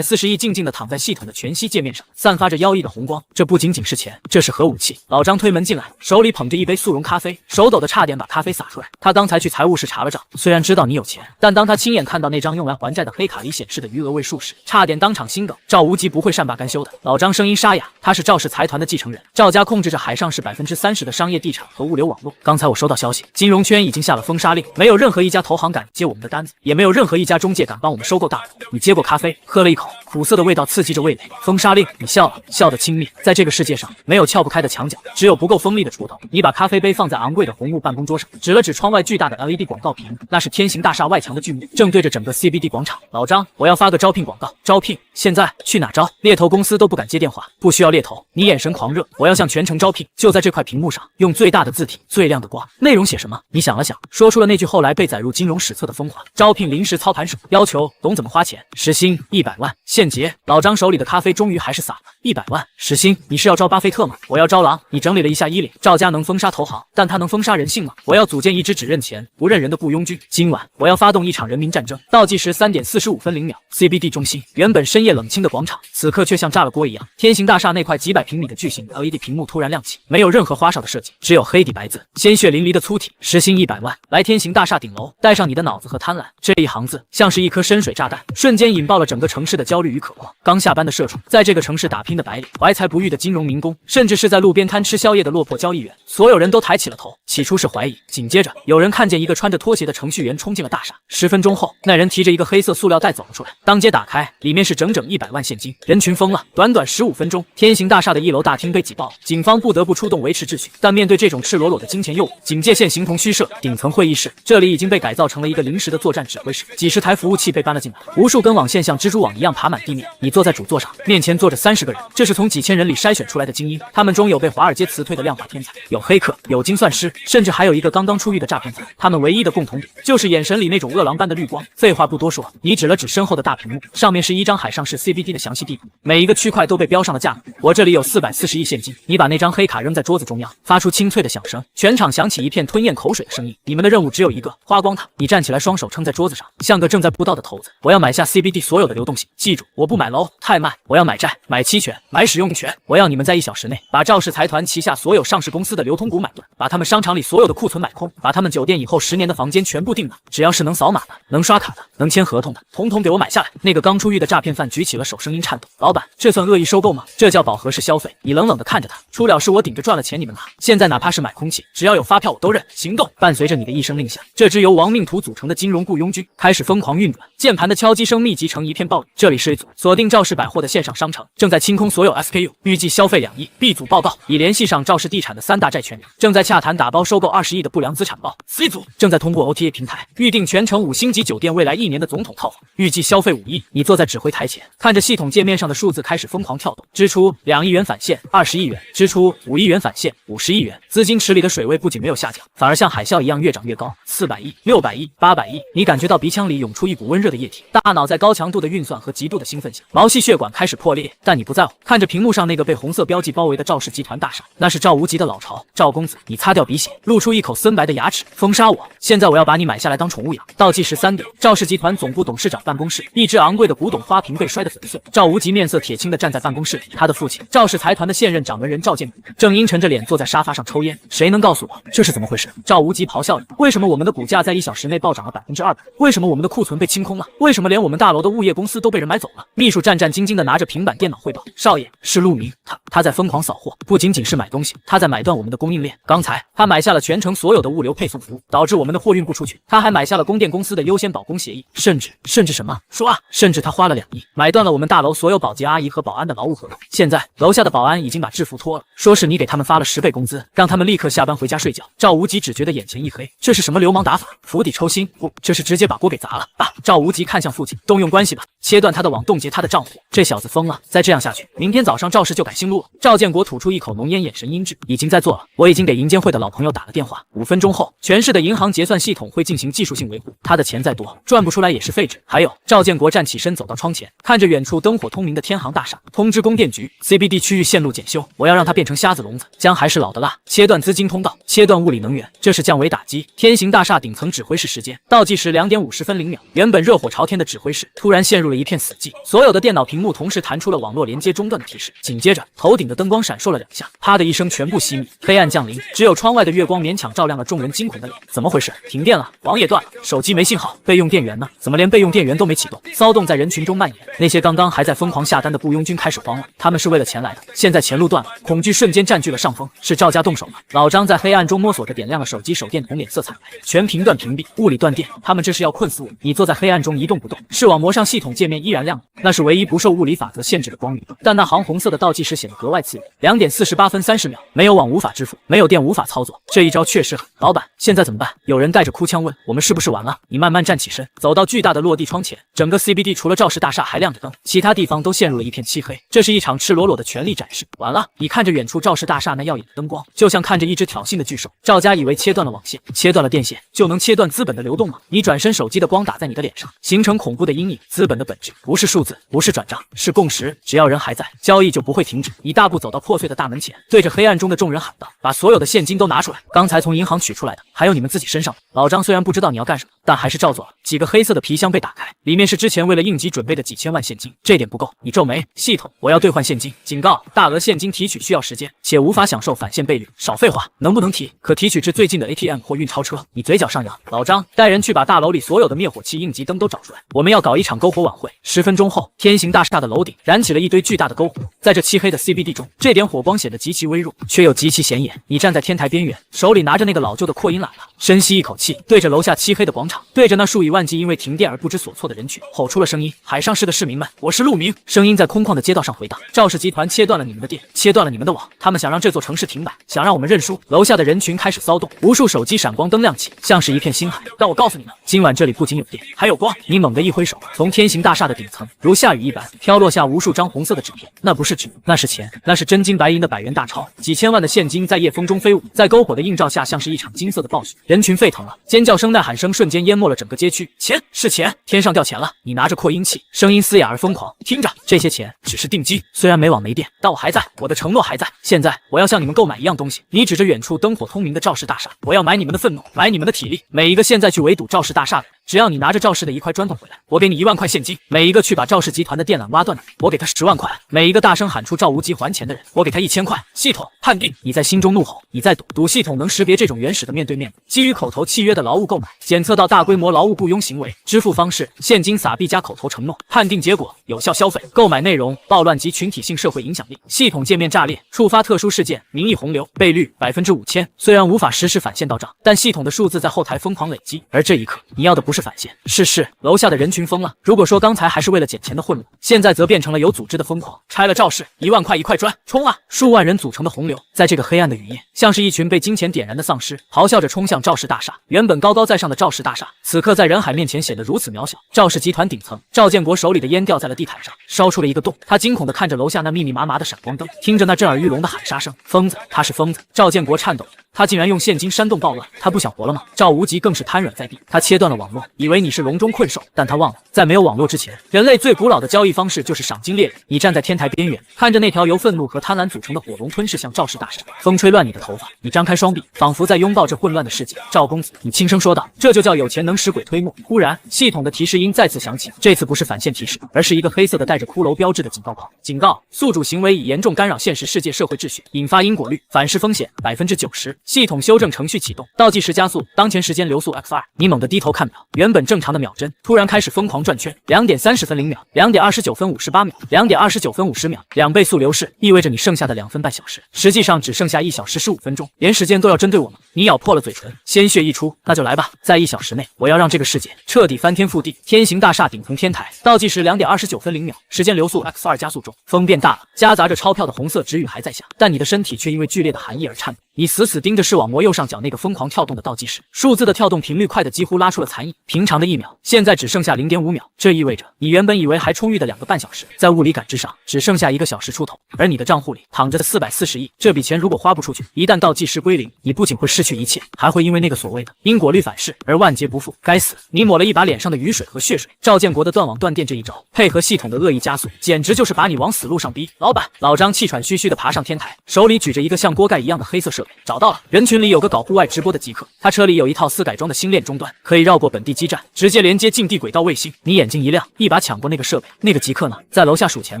，440亿静静地躺在系统的全息界面上，散发着妖异的红光。这不仅仅是钱，这是核武器。老张推门进来，手里捧着一杯速溶咖啡，手抖得差点把咖啡洒出来。他刚才去财务室查了账，虽然知道你有钱，但当他亲眼看到那张用来还债的黑卡里显示的余额位数时，差点当场心梗。赵无极不会善罢甘休的。老张声音沙哑，他是赵氏财团的继承人，赵家控制着海上市30%的商业地产和物流网络。刚才我收到消息，金融圈已经下了封杀令，没有任何一家投行敢接我们的单子，也没有任何一家中介敢帮我们收购大楼。你接过咖啡，喝了一口，苦涩的味道刺激着味蕾。封杀令，你笑了，笑得轻蔑。在这个世界上，没有撬不开的墙角，只有不够锋利的锄头。你把咖啡杯放在昂贵的红木办公桌上，指了指窗外巨大的 LED 广告屏幕，那是天行大厦外墙的巨幕，正对着整个 CBD 广场。老张，我要发个招聘广告，招聘，现在去哪招？猎头公司都不敢接电话，不需要猎头。你眼神狂热，我要向全城招聘，就在这块屏幕上，用最大的字体，最亮的光。内容写什么？你想了想，说出了那句后来被载入金融史册的疯话：招聘临时操盘手，要求懂怎么花钱，时薪100万，现结。老张手里的咖啡终于还是洒了。100万时薪，你是要招巴菲特吗？我要招狼。你整理了一下衣领，赵家能封杀投行，但他能封杀人性吗？我要组建一支只认钱不认人的雇佣军。今晚我要发动一场人民战争。倒计时3点45分0秒 ，CBD 中心，原本深夜冷清的广场，此刻却像炸了锅一样。天行大厦那块几百平米的巨型 LED 屏幕突然亮起，没有任何花哨的设计，只有黑底白字，鲜血淋漓的粗体，时薪100万，来天行大厦顶楼，带上你的脑子和贪婪。这一行字像是一颗深水炸弹，瞬间引爆了整个城市的焦虑与可望。刚下班的社畜，在这个城市打拼的白领，怀才不遇的金融民工，甚至是在路边摊吃宵夜的落魄交易员，所有人都抬起了头。起初是怀疑，紧接着有人看见一个穿着拖鞋的程序员冲进了大厦。10分钟后，那人提着一个黑色塑料袋走了出来，当街打开，里面是整整100万现金。人群疯了，短短15分钟，天行大厦的1楼大厅被挤爆了，警方不得不出动维持秩序。但面对这种赤裸裸的金钱诱惑，警戒线形同虚设。顶层会议室，这里已经被改造成了一个临时的作战指挥室，几十台服务器被搬了进来，无数根网线像蜘蛛网一样爬满地面。你坐在主座上，面前坐着30个人，这是从几千人里筛选出来的精英，他们中有被华尔街辞退的量化天才，有黑客，有精算师，甚至还有一个刚刚出狱的诈骗犯。他们唯一的共同点就是眼神里那种饿狼般的绿光。废话不多说，你指了指身后的大屏幕，上面是一张海上市 CBD 的详细地图，每一个区块都被标上了价格。我这里有440亿现金，你把那张黑卡扔在桌子中央，发出清脆的响声，全场响起一片吞咽口水的声音。你们的任务只有一个，花光它。你站起来，双手撑在桌子上，像个正在布道的头子。我要买下 CBD 所有的流动性，记住，我不买楼，太慢。我要买债，买期权，买使用权。我要你们在1小时内把赵氏财团旗下所有上市公司的流通股买断，把他们商场里所有的库存买空，把他们酒店以后10年的房间全部订满，只要是能扫码的、能刷卡的、能签合同的，统统给我买下来。那个刚出狱的诈骗犯举起了手，声音颤抖：“老板，这算恶意收购吗？这叫饱和式消费。”你冷冷地看着他，出了事我顶着赚了钱你们拿，现在哪怕是买空气，只要有发票我都认。行动！伴随着你的一声令下，这支由亡命徒组成的金融雇佣军开始疯狂运转，键盘的敲击声密集成一片暴雨。这里是 A 组锁定赵氏百货的线上商城，正在清空所有 SKU， 预计消费2亿。B 组报告已联系上赵氏地产的3大债权人，正在洽谈打包收购20亿的不良资产包。C 组正在通过 OTA 平台预定全城5星级酒店未来1年的总统套房，预计消费5亿。你坐在指挥台前，看着系统界面上的数字开始疯狂跳动，支出2亿元返现20亿元，支出5亿元返现50亿元。资金池里的水位不仅没有下降，反而像海啸一样越涨越高，400亿、600亿、800亿。你感觉到鼻腔里涌出一股温热的液体，大脑在高强度的运算和极度的兴奋下，毛细血管开始破裂。但你不在乎，看着屏幕上那个被红色标记包围的赵氏集团大厦，那是赵无极的老巢。赵公子，你擦掉鼻血，露出一口森白的牙齿，封杀我！现在我要把你买下来当宠物养。倒计时3点，赵氏集团总部董事长办公室，一只昂贵的古董花瓶被摔得粉碎。赵无极面色铁青地站在办公室里，他的父亲赵氏财团的现任掌门人赵建国正阴沉着脸坐在沙发上抽烟。谁能告诉我这是怎么回事？赵无极咆哮着：为什么我们的股价在1小时内暴涨了200%？为什么我们的库存被清空了？为什么连我们大楼的物业公司都被人买走了？秘书战战兢兢地拿着平板电脑汇报：少爷，是陆明，他在疯狂扫货，不仅仅是买东西，他在买断我们的供应链。刚才他买下了全城所有的物流配送服务，导致我们的货运不出去。他还买下了供电公司的优先保供协议，甚至什么？说啊！甚至他花了2亿买断了我们大楼所有保洁阿姨和保安的劳务合同。现在楼下的保安已经把制服脱了，说是你给他们发了10倍工资，让他们立刻下班回家睡觉。赵无极只觉得眼前一黑，这是什么流氓打法？釜底抽薪？不，这是直接把锅给砸了啊！赵无极看向父亲，动用关系吧，切断他的网，冻结他的账户。这小子疯了，再这样下去，明天早上赵氏就改姓陆了。赵建国吐出一口浓烟，眼神阴鸷：已经在做了，我已经给银监会的老朋友打了电话，5分钟后，全市的银行结算系统会进行技术性维护。他的钱再多，赚不出来也是废纸。还有，赵建国站起身，走到窗前，看着远处灯火通明的天行大厦，通知供电局 ，CBD 区域线路检修，我要让它变成瞎子笼子。姜还是老的辣，切断资金通道，切断物理能源，这是降维打击。天行大厦顶层指挥室时间倒计时2点50分0秒，原本热火朝天的指挥室突然陷入了一片死寂，所有的电脑屏幕同时弹出了网络连接中断的提示。紧接着，头顶的灯光闪烁了2下，啪的一声，全部熄灭，黑暗降临，只有窗外的月光勉强照亮了众人惊恐的脸。怎么回事？停电了，网也断了，手机没信号，备用电源呢？怎么连备用电源都没启动？骚动在人群中蔓延，那些刚刚还在疯狂下单的雇佣军开始慌了，他们是为了钱来的，现在钱路断了，恐惧瞬间占据了上风。是赵家动手了。老张在黑暗中摸索着点亮了手机手电筒，脸色惨白，全频段屏蔽，物理断电，他们这是要困死我。你坐在黑暗中一动不动，视网膜上系统界面依然亮着，那是唯一不受物理法则限制的光源，但那行红色的倒计时显得格外刺眼。2点48分30秒，没有网无法支付，没有电无法操作，这一招确实狠。老板，现在怎么办？有人带着哭腔问。我们是不是完了？你慢慢站起身，走到巨大的落地窗前，整个 CBD 除了赵氏大厦还亮着灯，其他地方都陷入了一片漆黑。这是一场赤裸裸的权力展示。完了，你看着远处赵氏大厦那耀眼的灯光，就像看着一只挑衅的巨兽。赵家以为切断了网线，切断了电线，就能切断资本的流动吗？你转身，手机的光打在你的脸上，形成恐怖的阴影。资本的本质不是数字，不是转账，是共识。只要人还在，交易就不会停止。你大步走到破碎的大门前，对着黑暗中的众人喊道：把所有的现金都拿出来，刚才从银行取出来的，还有你们自己身上的。老张虽然不知道你要干什么，但还是照做了。几个黑色的皮箱被打开，里面是之前为了应急准备的几千万现金。这点不够，你皱眉，系统，我要兑换现金。警告，大额现金提取需要时间，且无法享受返现倍率。少废话，能不能提？可提取至最近的 ATM 或运钞车。你嘴角上扬，老张，带人去把大楼里所有的灭火器、应急灯都找出来，我们要搞一场篝火晚会。10分钟后。后，天行大厦的楼顶燃起了一堆巨大的篝火，在这漆黑的 CBD 中，这点火光显得极其微弱，却又极其显眼。你站在天台边缘，手里拿着那个老旧的扩音喇叭，深吸一口气，对着楼下漆黑的广场，对着那数以万计因为停电而不知所措的人群，吼出了声音：“海上市的市民们，我是陆明。”声音在空旷的街道上回荡。赵氏集团切断了你们的电，切断了你们的网，他们想让这座城市停摆，想让我们认输。楼下的人群开始骚动，无数手机闪光灯亮起，像是一片星海。但我告诉你们，今晚这里不仅有电，还有光。你猛地一挥手，从天行大厦的顶层如下雨一般飘落下无数张红色的纸片，那不是纸，那是钱，那是真金白银的100元大钞，几千万的现金在夜风中飞舞，在篝火的映照下，像是一场金色的暴雪。人群沸腾了，尖叫声、呐喊声瞬间淹没了整个街区。钱是钱，天上掉钱了！你拿着扩音器，声音嘶哑而疯狂。听着，这些钱只是定金，虽然没网没电，但我还在，我的承诺还在。现在我要向你们购买一样东西。你指着远处灯火通明的赵氏大厦，我要买你们的愤怒，买你们的体力。每一个现在去围堵赵氏大厦的人，只要你拿着赵氏的1块砖头回来，我给你1万块现金；每一个去把赵氏集团的电缆挖断的人，我给他10万块；每一个大声喊出赵无极还钱的人，我给他1000块。系统判定你在心中怒吼，你在赌系统能识别这种原始的面对面基于口头契约的劳务购买，检测到大规模劳务雇佣行为。支付方式：现金撒币加口头承诺。判定结果：有效消费。购买内容：暴乱及群体性社会影响力。系统界面炸裂，触发特殊事件，民意洪流，倍率5000%。虽然无法实时返现到账，但系统的数字在后台疯狂累积。而这一刻，你要的不是返现，是楼下的人群疯了。如果说刚才还是为了捡钱的混乱，现在则变成了有组织的疯狂。拆了赵氏，1万块1块砖，冲啊！数万人组成的洪流，在这个黑暗的雨夜，像是一群被金钱点燃的丧尸，咆哮着冲向赵氏大厦。原本高高在上的赵氏大厦，此刻在人海面前显得如此渺小。赵氏集团顶层，赵建国手里的烟掉在了地毯上，烧出了一个洞。他惊恐地看着楼下那密密麻麻的闪光灯，听着那震耳欲聋的喊杀声。疯子，他是疯子！赵建国颤抖着，他竟然用现金煽动暴乱，他不想活了吗？赵无极更是瘫软在地，他切断了网络，以为你是笼中困兽，但他忘了，在没有网络之前，人类最古老的交易方式就是赏金猎人。你站在天台边缘，看着那条由愤怒和贪婪组成的火龙吞噬向赵氏大厦，风吹乱你的头发，你张开双臂，仿佛在拥抱这混乱的世界。赵公子，你轻声说道，这就叫有钱能使鬼推磨。忽然，系统的提示音再次响起，这次不是返现提示，而是一个黑色的带着骷髅标志的警告框。警告：宿主行为已严重干扰现实世界社会秩序，引发因果率反噬风险90%。系统修正程序启动，倒计时加速，当前时间流速 x2。你猛地低头看表，原本正常的秒针突然开始疯狂转圈。2点30分0秒，2点29分58秒，2点29分50秒，2倍速流逝，意味着你剩下的2分半小时，实际上只剩下1小时15分钟，连时间都要针对我们。你咬破了嘴唇，鲜血溢出，那就来吧，在1小时内，我要让这个世界彻底翻天覆地。天行大厦顶层天台，倒计时2点29分0秒，时间流速 x2 加速中，风变大了，夹杂着钞票的红色纸雨还在下，但你的身体却因为剧烈的寒意而颤抖。你死死盯着视网膜右上角那个疯狂跳动的倒计时，数字的跳动频率快得几乎拉出了残影。平常的1秒，现在只剩下0.5秒，这意味着你原本以为还充裕的2个半小时，在物理感知上只剩下1个小时出头，而你的账户里躺着的440亿，这笔钱如果花不出去，一旦倒计时归零，你不仅会失去一切，还会因为那个所谓的因果律反噬而万劫不复。该死！你抹了一把脸上的雨水和血水。赵建国的断网断电这一招，配合系统的恶意加速，简直就是把你往死路上逼。老板，老张气喘吁吁地爬上天台，手里举着一个像锅盖一样的黑色设备。找到了，人群里有个搞户外直播的极客，他车里有一套私改装的星链终端，可以绕过本地基站，直接连接近地轨道卫星。你眼睛一亮，一把抢过那个设备。那个极客呢？在楼下数钱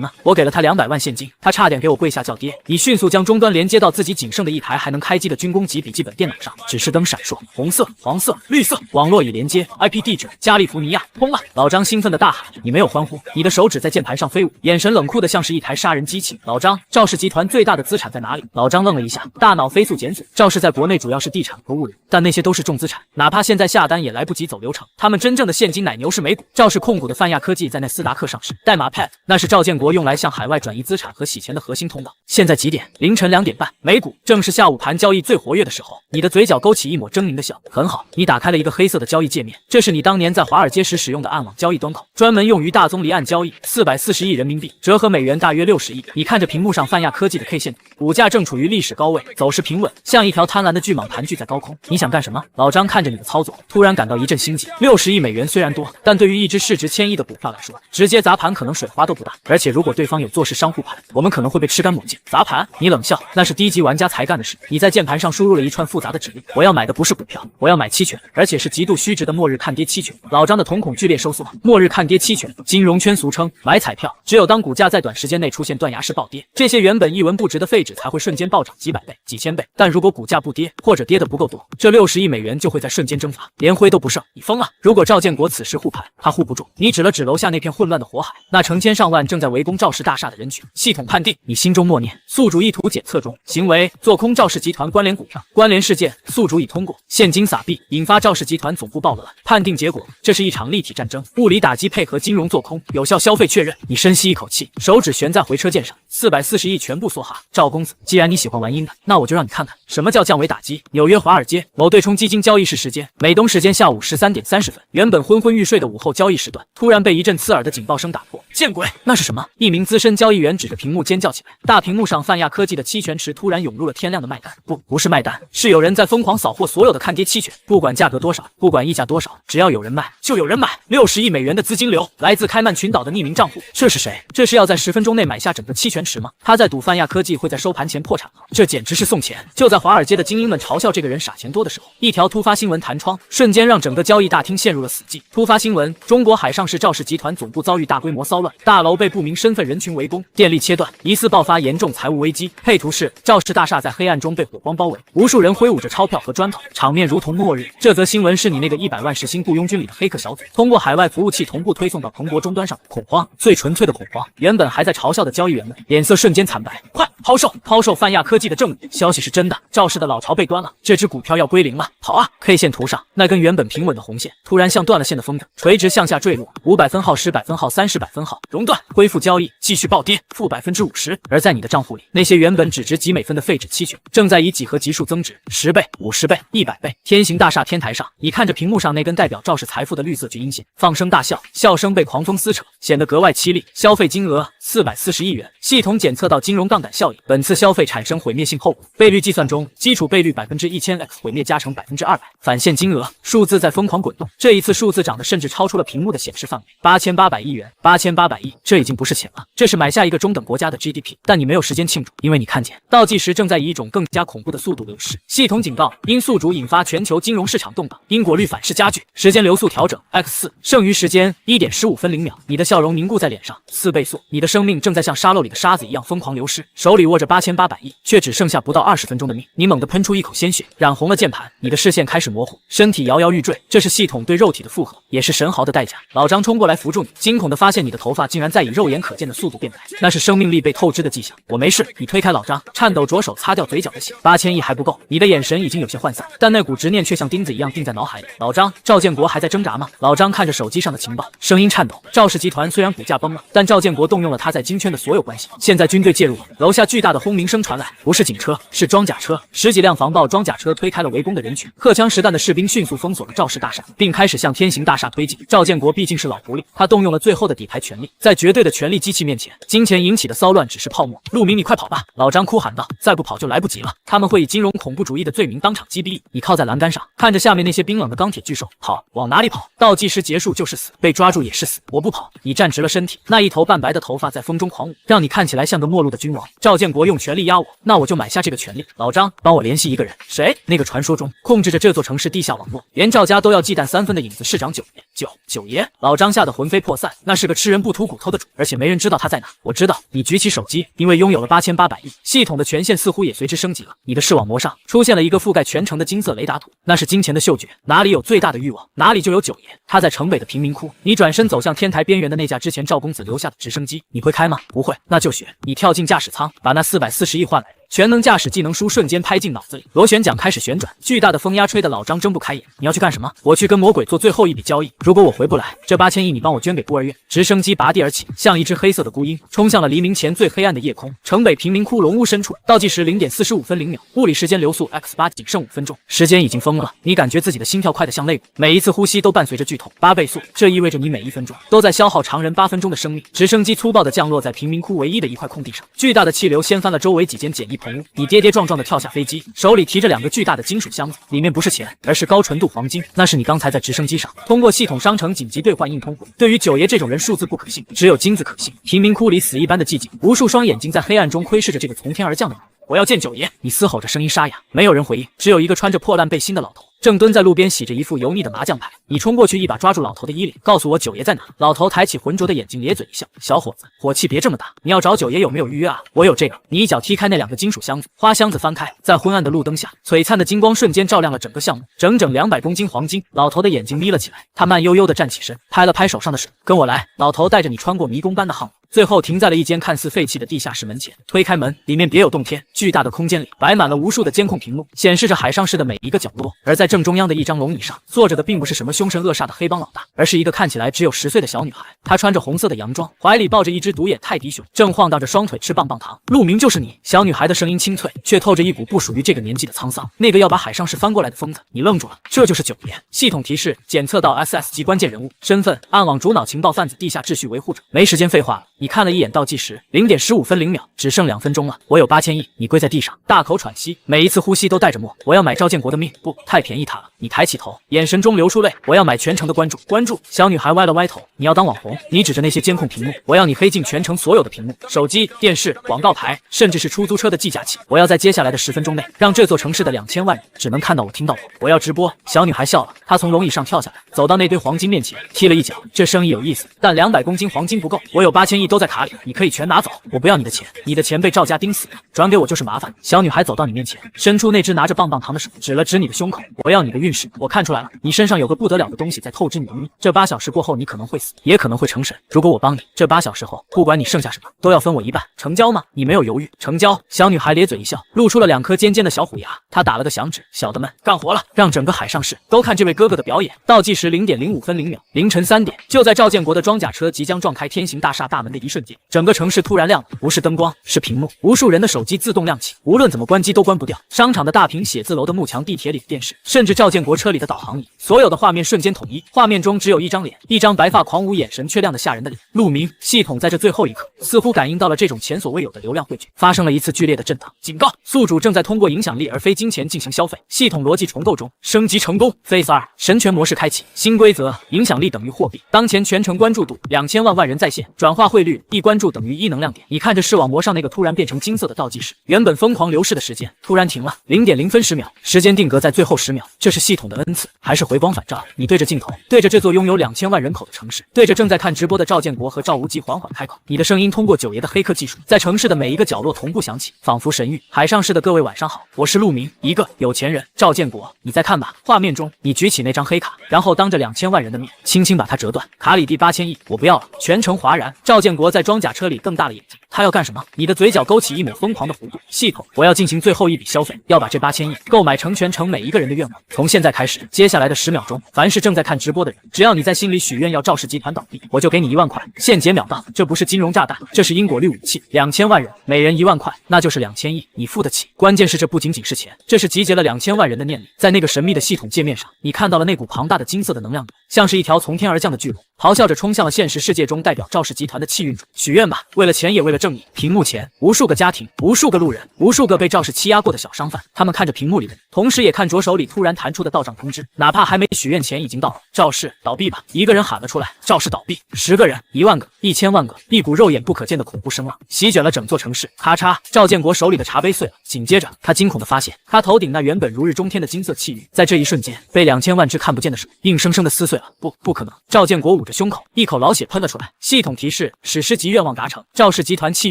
呢。我给了他200万现金，他差点给我跪下叫爹。你迅速将终端连接到自己仅剩的一台还能开机的军工级笔记本电脑上，指示灯闪烁，红色、黄色、绿色，网络已连接 ，IP 地址加利福尼亚，通了！老张兴奋地大喊着，你没有欢呼，你的手指在键盘上飞舞，眼神冷酷的像是一台杀人机器。老张，赵氏集团最大的资产在哪里？老张愣了一下，大脑飞速检索。赵氏在国内主要是地产和物流，但那些都是重资产，哪怕现在下单也来不及走流程。他们真正的现金奶牛是美股，赵氏控股的泛亚科技在那斯达克上市，代码 PET， 那是赵建国用来向海外转移资产和洗钱的核心通道。现在几点？凌晨2点半，美股正是下午盘交易最活跃的时候。你的嘴角勾起一抹狰狞的笑。很好，你打开了一个黑色的交易界面，这是你当年在华尔街时使用的暗网交易端口，专门用于大宗离岸交易，440亿人民币，折合美元大约60亿。你看着屏幕上泛亚科技的 K 线图，股价正处于历史高位，走势平稳，像一条贪婪的巨蟒盘踞在高空。你想干什么？老张看着你的操作，突然感到一阵心悸。60亿美元虽然多，但对于一只市值1000亿的股票来说，直接砸盘可能水花都不大。而且如果对方有做事商户盘，我们可能会被吃干抹净。砸盘？你冷笑，那是低级玩家才干的事。你在键盘上输入了一串复杂的指令，我要买的不是股票，我要买期权，而且是极度虚值的末日看跌期权。老张的瞳孔剧烈收缩。末日看跌期权，金融圈俗称买彩票，只有当股价在短时间内出现断崖式暴跌，这些原本一文不值的废纸才会瞬间暴涨几百倍、几千倍。但如果股价不跌，或者跌得不够多，这60亿美元就会在瞬间蒸发，连灰都不剩。你疯了！如果赵建国此时护盘，他护不住，你指了指楼下那片混乱的火海，那成千上万正在围攻赵氏大厦的人群。系统判定你心中默念宿主意图检测中，行为做空赵氏集团关联股票，关联事件宿主已通过，现金撒币，引发赵氏集团总部暴乱。判定结果，这是一场立体战争，物理打击配合金融做空，有效消费确认。你深吸一口气，手指悬在回车键上，440亿全部梭哈。赵公子，既然你喜欢玩阴的，那我就让你看看什么叫降维打击。纽约华尔街某对冲基金交易室时间，美东时间下午13点30分，原本昏昏欲睡的午后交易时段，突然被一阵刺耳的警报声打破。见鬼，那是什么？一名资深交易员指着屏幕尖叫起来。大屏幕上，泛亚科技的期权池突然涌入了天量的卖单，不是卖单，是有人在疯狂扫货所有的看跌期权，不管价格多少，不管溢价多少，只要有人卖，就有人买。60亿美元的资金流来自开曼群岛的匿名账户，这是谁？这是要在10分钟内买下整个期权池吗？他在赌泛亚科技会在收盘前破产吗？这简直是送钱！就在华尔街的精英们嘲笑这个人傻钱多的时候，一条突发新闻弹窗，瞬间让整个交易大厅陷入了死寂。突发新闻：中国海上市赵氏集团总部遭遇大规模骚乱，大楼被不明身份人群围攻，电力切断，疑似爆发严重财务危机。配图是赵氏大厦在黑暗中被火光包围，无数人挥舞着钞票和砖头，场面如同末日。这则新闻是你那个100万时薪雇佣军里的黑客小组通过海外服务器同步推送到彭博终端上。恐慌，最纯粹的恐慌。原本还在嘲笑的交易员们脸色瞬间惨白，快抛售泛亚科技的证据，消息是真的，赵氏的老巢被端了，这只股票要归零了，跑啊 ！K 线图上那根原本平稳的红线，突然像断了线的风筝，垂直向下坠落，500分号、1000分号、3000分号熔断，恢复交易，继续暴跌，负50%。而在你的账户里，那些原本只值几美分的废纸期权，正在以几何级数增值，10倍、50倍、100倍。天行大厦天台上，你看着屏幕上那根代表赵氏财富的绿色巨阴线，放声大笑，笑声被狂风撕扯，显得格外凄厉。消费金额440亿元，系统检测到金融杠杆效应，本次消费产生毁灭性后果。倍率计算中，基础倍率1000x，毁灭加成200%。返现金额，数字在疯狂滚动，这一次数字涨得甚至超出了屏幕的显示范围，8800亿元，8800亿，这已经不是钱了，这是买下一个中等国家的 GDP。但你没有时间庆祝，因为你看见倒计时正在以一种更加恐怖的速度流逝。系统警告，因宿主引发全球金融市场动荡，因果律反噬加剧，时间流速调整 x4，剩余时间1点15分0秒。你的笑容凝固在脸上，4倍速，你的生命正在像沙漏里的沙子一样疯狂流失，手里握着8800亿，却只剩下不到20分钟的命。你猛地喷出一口鲜血，染红了键盘，你的视线开始模糊，身体摇摇欲坠。这是系统对肉体的负荷，也是神豪的代价。老张冲过来扶住你，惊恐地发现你的头发竟然在以肉眼可见的速度变白，那是生命力被透支的迹象。我没事，你推开老张，颤抖着手擦掉嘴角的血。8000亿还不够，你的眼神已经有些涣散，但那股执念却像钉子一样钉在脑海里。老张，赵建国还在挣扎吗？老张看着手机上的情报，声音颤抖。赵氏集团虽然股价崩了，但赵建国动用了他在金圈的所有关系，现在军队介入了。楼下巨大的轰鸣声传来，不是警车，是装甲车，10几辆防暴装甲车推开了围攻的人群，荷枪实弹的士兵迅速封锁了赵氏大厦，并开始向天行大厦推进。赵建国毕竟是老狐狸，他动用了最后的底牌权力，在绝对的权力机器面前，金钱引起的骚乱只是泡沫。陆明，你快跑吧！老张哭喊道，再不跑就来不及了，他们会以金融恐怖主义的罪名当场击毙你。你靠在栏杆上，看着下面那些冰冷的钢铁巨兽，跑，往哪里跑？倒计时结束就是死，被抓住也是死。我不跑。你站直了身体，那一头半白的头发在风中狂舞，让你看起来像个末路的君王。赵建国用权力压我，那我就买下这个权力。老张，帮我联系一个人。谁？那个传说中控制着这座城市地下网络，连赵家都要忌惮3分的影子市长九爷。九爷！老张吓得魂飞魄散，那是个吃人不吐骨头的主，而且没人知道他在哪。我知道。你举起手机，因为拥有了8800亿，系统的权限似乎也随之升级了。你的视网膜上出现了一个覆盖全城的金色雷达图，那是金钱的嗅觉，哪里有最大的欲望，哪里就有九爷。他在城北的贫民窟。你转身走向天台边缘的那架之前赵公子留下的直升机，你会开吗？不会，那就学。你跳进驾驶舱，把那440亿换来。全能驾驶技能书瞬间拍进脑子里，螺旋桨开始旋转，巨大的风压吹得老张睁不开眼。你要去干什么？我去跟魔鬼做最后一笔交易。如果我回不来，这8000亿你帮我捐给孤儿院。直升机拔地而起，像一只黑色的孤鹰，冲向了黎明前最黑暗的夜空。城北贫民窟龙屋深处，倒计时0点45分0秒，物理时间流速 x8，仅剩5分钟，时间已经疯了。你感觉自己的心跳快得像肋骨，每一次呼吸都伴随着剧痛，8倍速，这意味着你每1分钟都在消耗常人8分钟的生命。直升机粗暴地降落在贫民窟唯一的一块空地上，巨大的气流掀翻了周围几间简易棚屋。你跌跌撞撞地跳下飞机，手里提着2个巨大的金属箱子，里面不是钱，而是高纯度黄金。那是你刚才在直升机上通过系统商城紧急兑换硬通货。对于九爷这种人，数字不可信，只有金子可信。贫民窟里死一般的寂静，无数双眼睛在黑暗中窥视着这个从天而降的人。我要见九爷！你嘶吼着，声音沙哑，没有人回应，只有一个穿着破烂背心的老头。正蹲在路边洗着一副油腻的麻将牌，你冲过去一把抓住老头的衣领，告诉我九爷在哪。老头抬起浑浊的眼睛，咧嘴一笑：小伙子，火气别这么大，你要找九爷有没有预约啊？我有这个。你一脚踢开那2个金属箱子，花箱子翻开，在昏暗的路灯下，璀璨的金光瞬间照亮了整个项目，整整200公斤黄金。老头的眼睛眯了起来，他慢悠悠地站起身，拍了拍手上的水，跟我来。老头带着你穿过迷宫般的巷路，最后停在了一间看似废弃的地下室门前。推开门，里面别有洞天，巨大的空间里摆满了无数的监控屏幕，显示着海上市的每一个角落。而在正中央的一张龙椅上，坐着的并不是什么凶神恶煞的黑帮老大，而是一个看起来只有10岁的小女孩。她穿着红色的洋装，怀里抱着一只独眼泰迪熊，正晃荡着双腿吃棒棒糖。陆明，就是你！小女孩的声音清脆，却透着一股不属于这个年纪的沧桑。那个要把海上市翻过来的疯子，你愣住了，这就是九爷。系统提示：检测到 SS 级关键人物，身份：暗网主脑情报贩子，地下秩序维护者。没时间废话了。你看了一眼倒计时，0点15分0秒，只剩2分钟了。我有8000亿。你跪在地上，大口喘息，每一次呼吸都带着墨。我要买赵建国的命，不，太便宜他了。你抬起头，眼神中流出泪。我要买全城的关注，关注。小女孩歪了歪头，你要当网红？你指着那些监控屏幕，我要你黑进全城所有的屏幕，手机、电视、广告牌，甚至是出租车的计价器。我要在接下来的10分钟内，让这座城市的2000万人只能看到我，听到我。我要直播。小女孩笑了，她从龙椅上跳下来，走到那堆黄金面前，踢了一脚。这生意有意思，但200公斤黄金不够，我有8000亿都在卡里，你可以全拿走。我不要你的钱，你的钱被赵家盯死了，转给我就是麻烦。小女孩走到你面前，伸出那只拿着棒棒糖的手，指了指你的胸口。我要你的运势，我看出来了，你身上有个不得了的东西在透支你的命。这8小时过后，你可能会死，也可能会成神。如果我帮你，这8小时后，不管你剩下什么，都要分我一半。成交吗？你没有犹豫，成交。小女孩咧嘴一笑，露出了2颗尖尖的小虎牙。她打了个响指，小的们干活了，让整个海上市都看这位哥哥的表演。倒计时0点05分0秒，凌晨3点，就在赵建国的装甲车即将撞开天行大厦大门的一瞬间，整个城市突然亮了，不是灯光，是屏幕，无数人的手机自动亮起，无论怎么关机都关不掉。商场的大屏、写字楼的幕墙、地铁里的电视，甚至赵建国车里的导航仪，所有的画面瞬间统一。画面中只有一张脸，一张白发狂舞、眼神却亮得吓人的脸。陆明，系统在这最后一刻似乎感应到了这种前所未有的流量汇聚，发生了一次剧烈的震荡。警告：宿主正在通过影响力而非金钱进行消费，系统逻辑重构中，升级成功。Phase 2神权模式开启，新规则：影响力等于货币，当前全程关注度2000万人在线，转化汇率1关注等于1能量点。你看着视网膜上那个突然变成金色的倒计时，原本疯狂流逝的时间突然停了，0点0分10秒，时间定格在最后10秒。这是系统的恩赐，还是回光返照？你对着镜头，对着这座拥有2000万人口的城市，对着正在看直播的赵建国和赵无极，缓缓开口。你的声音通过九爷的黑客技术，在城市的每一个角落同步响起，仿佛神谕。海上市的各位晚上好，我是陆明，一个有钱人。赵建国，你在看吧。画面中，你举起那张黑卡，然后当着2000万人的面，轻轻把它折断。卡里第8000亿，我不要了。全城哗然。赵建国在装甲车里瞪大了眼睛，他要干什么？你的嘴角勾起一抹疯狂的弧度。系统，我要进行最后一笔消费，要把这8000亿购买成全城每一个人的愿望。从现在开始，接下来的10秒钟，凡是正在看直播的人，只要你在心里许愿要赵氏集团倒闭，我就给你1万块，现结秒到。这不是金融炸弹，这是因果律武器。2000万人，每人1万块，那就是2000亿，你付得起。关键是这不仅仅是钱，这是集结了2000万人的念力。在那个神秘的系统界面上，你看到了那股庞大的金色的能量，像是一条从天而降的巨龙，咆哮着冲向了现实世界中代表赵氏集团的气运主。许愿吧，为了钱也为了正义。屏幕前，无数个家庭，无数个路人，无数个被赵氏欺压过的小商贩，他们看着屏幕里的你，同时也看着手里突然弹出的到账通知，哪怕还没许愿前已经到了。赵氏倒闭吧！一个人喊了出来。赵氏倒闭，10个人，1万个，1000万个，一股肉眼不可见的恐怖声浪席卷了整座城市。咔嚓，赵建国手里的茶杯碎了。紧接着，他惊恐地发现，他头顶那原本如日中天的金色气运，在这一瞬间被2000万只看不见的手硬生生地撕碎了。不可能！赵建国捂着胸口，一口老血喷了出来。系统提示：史诗级愿望达成，赵氏集团气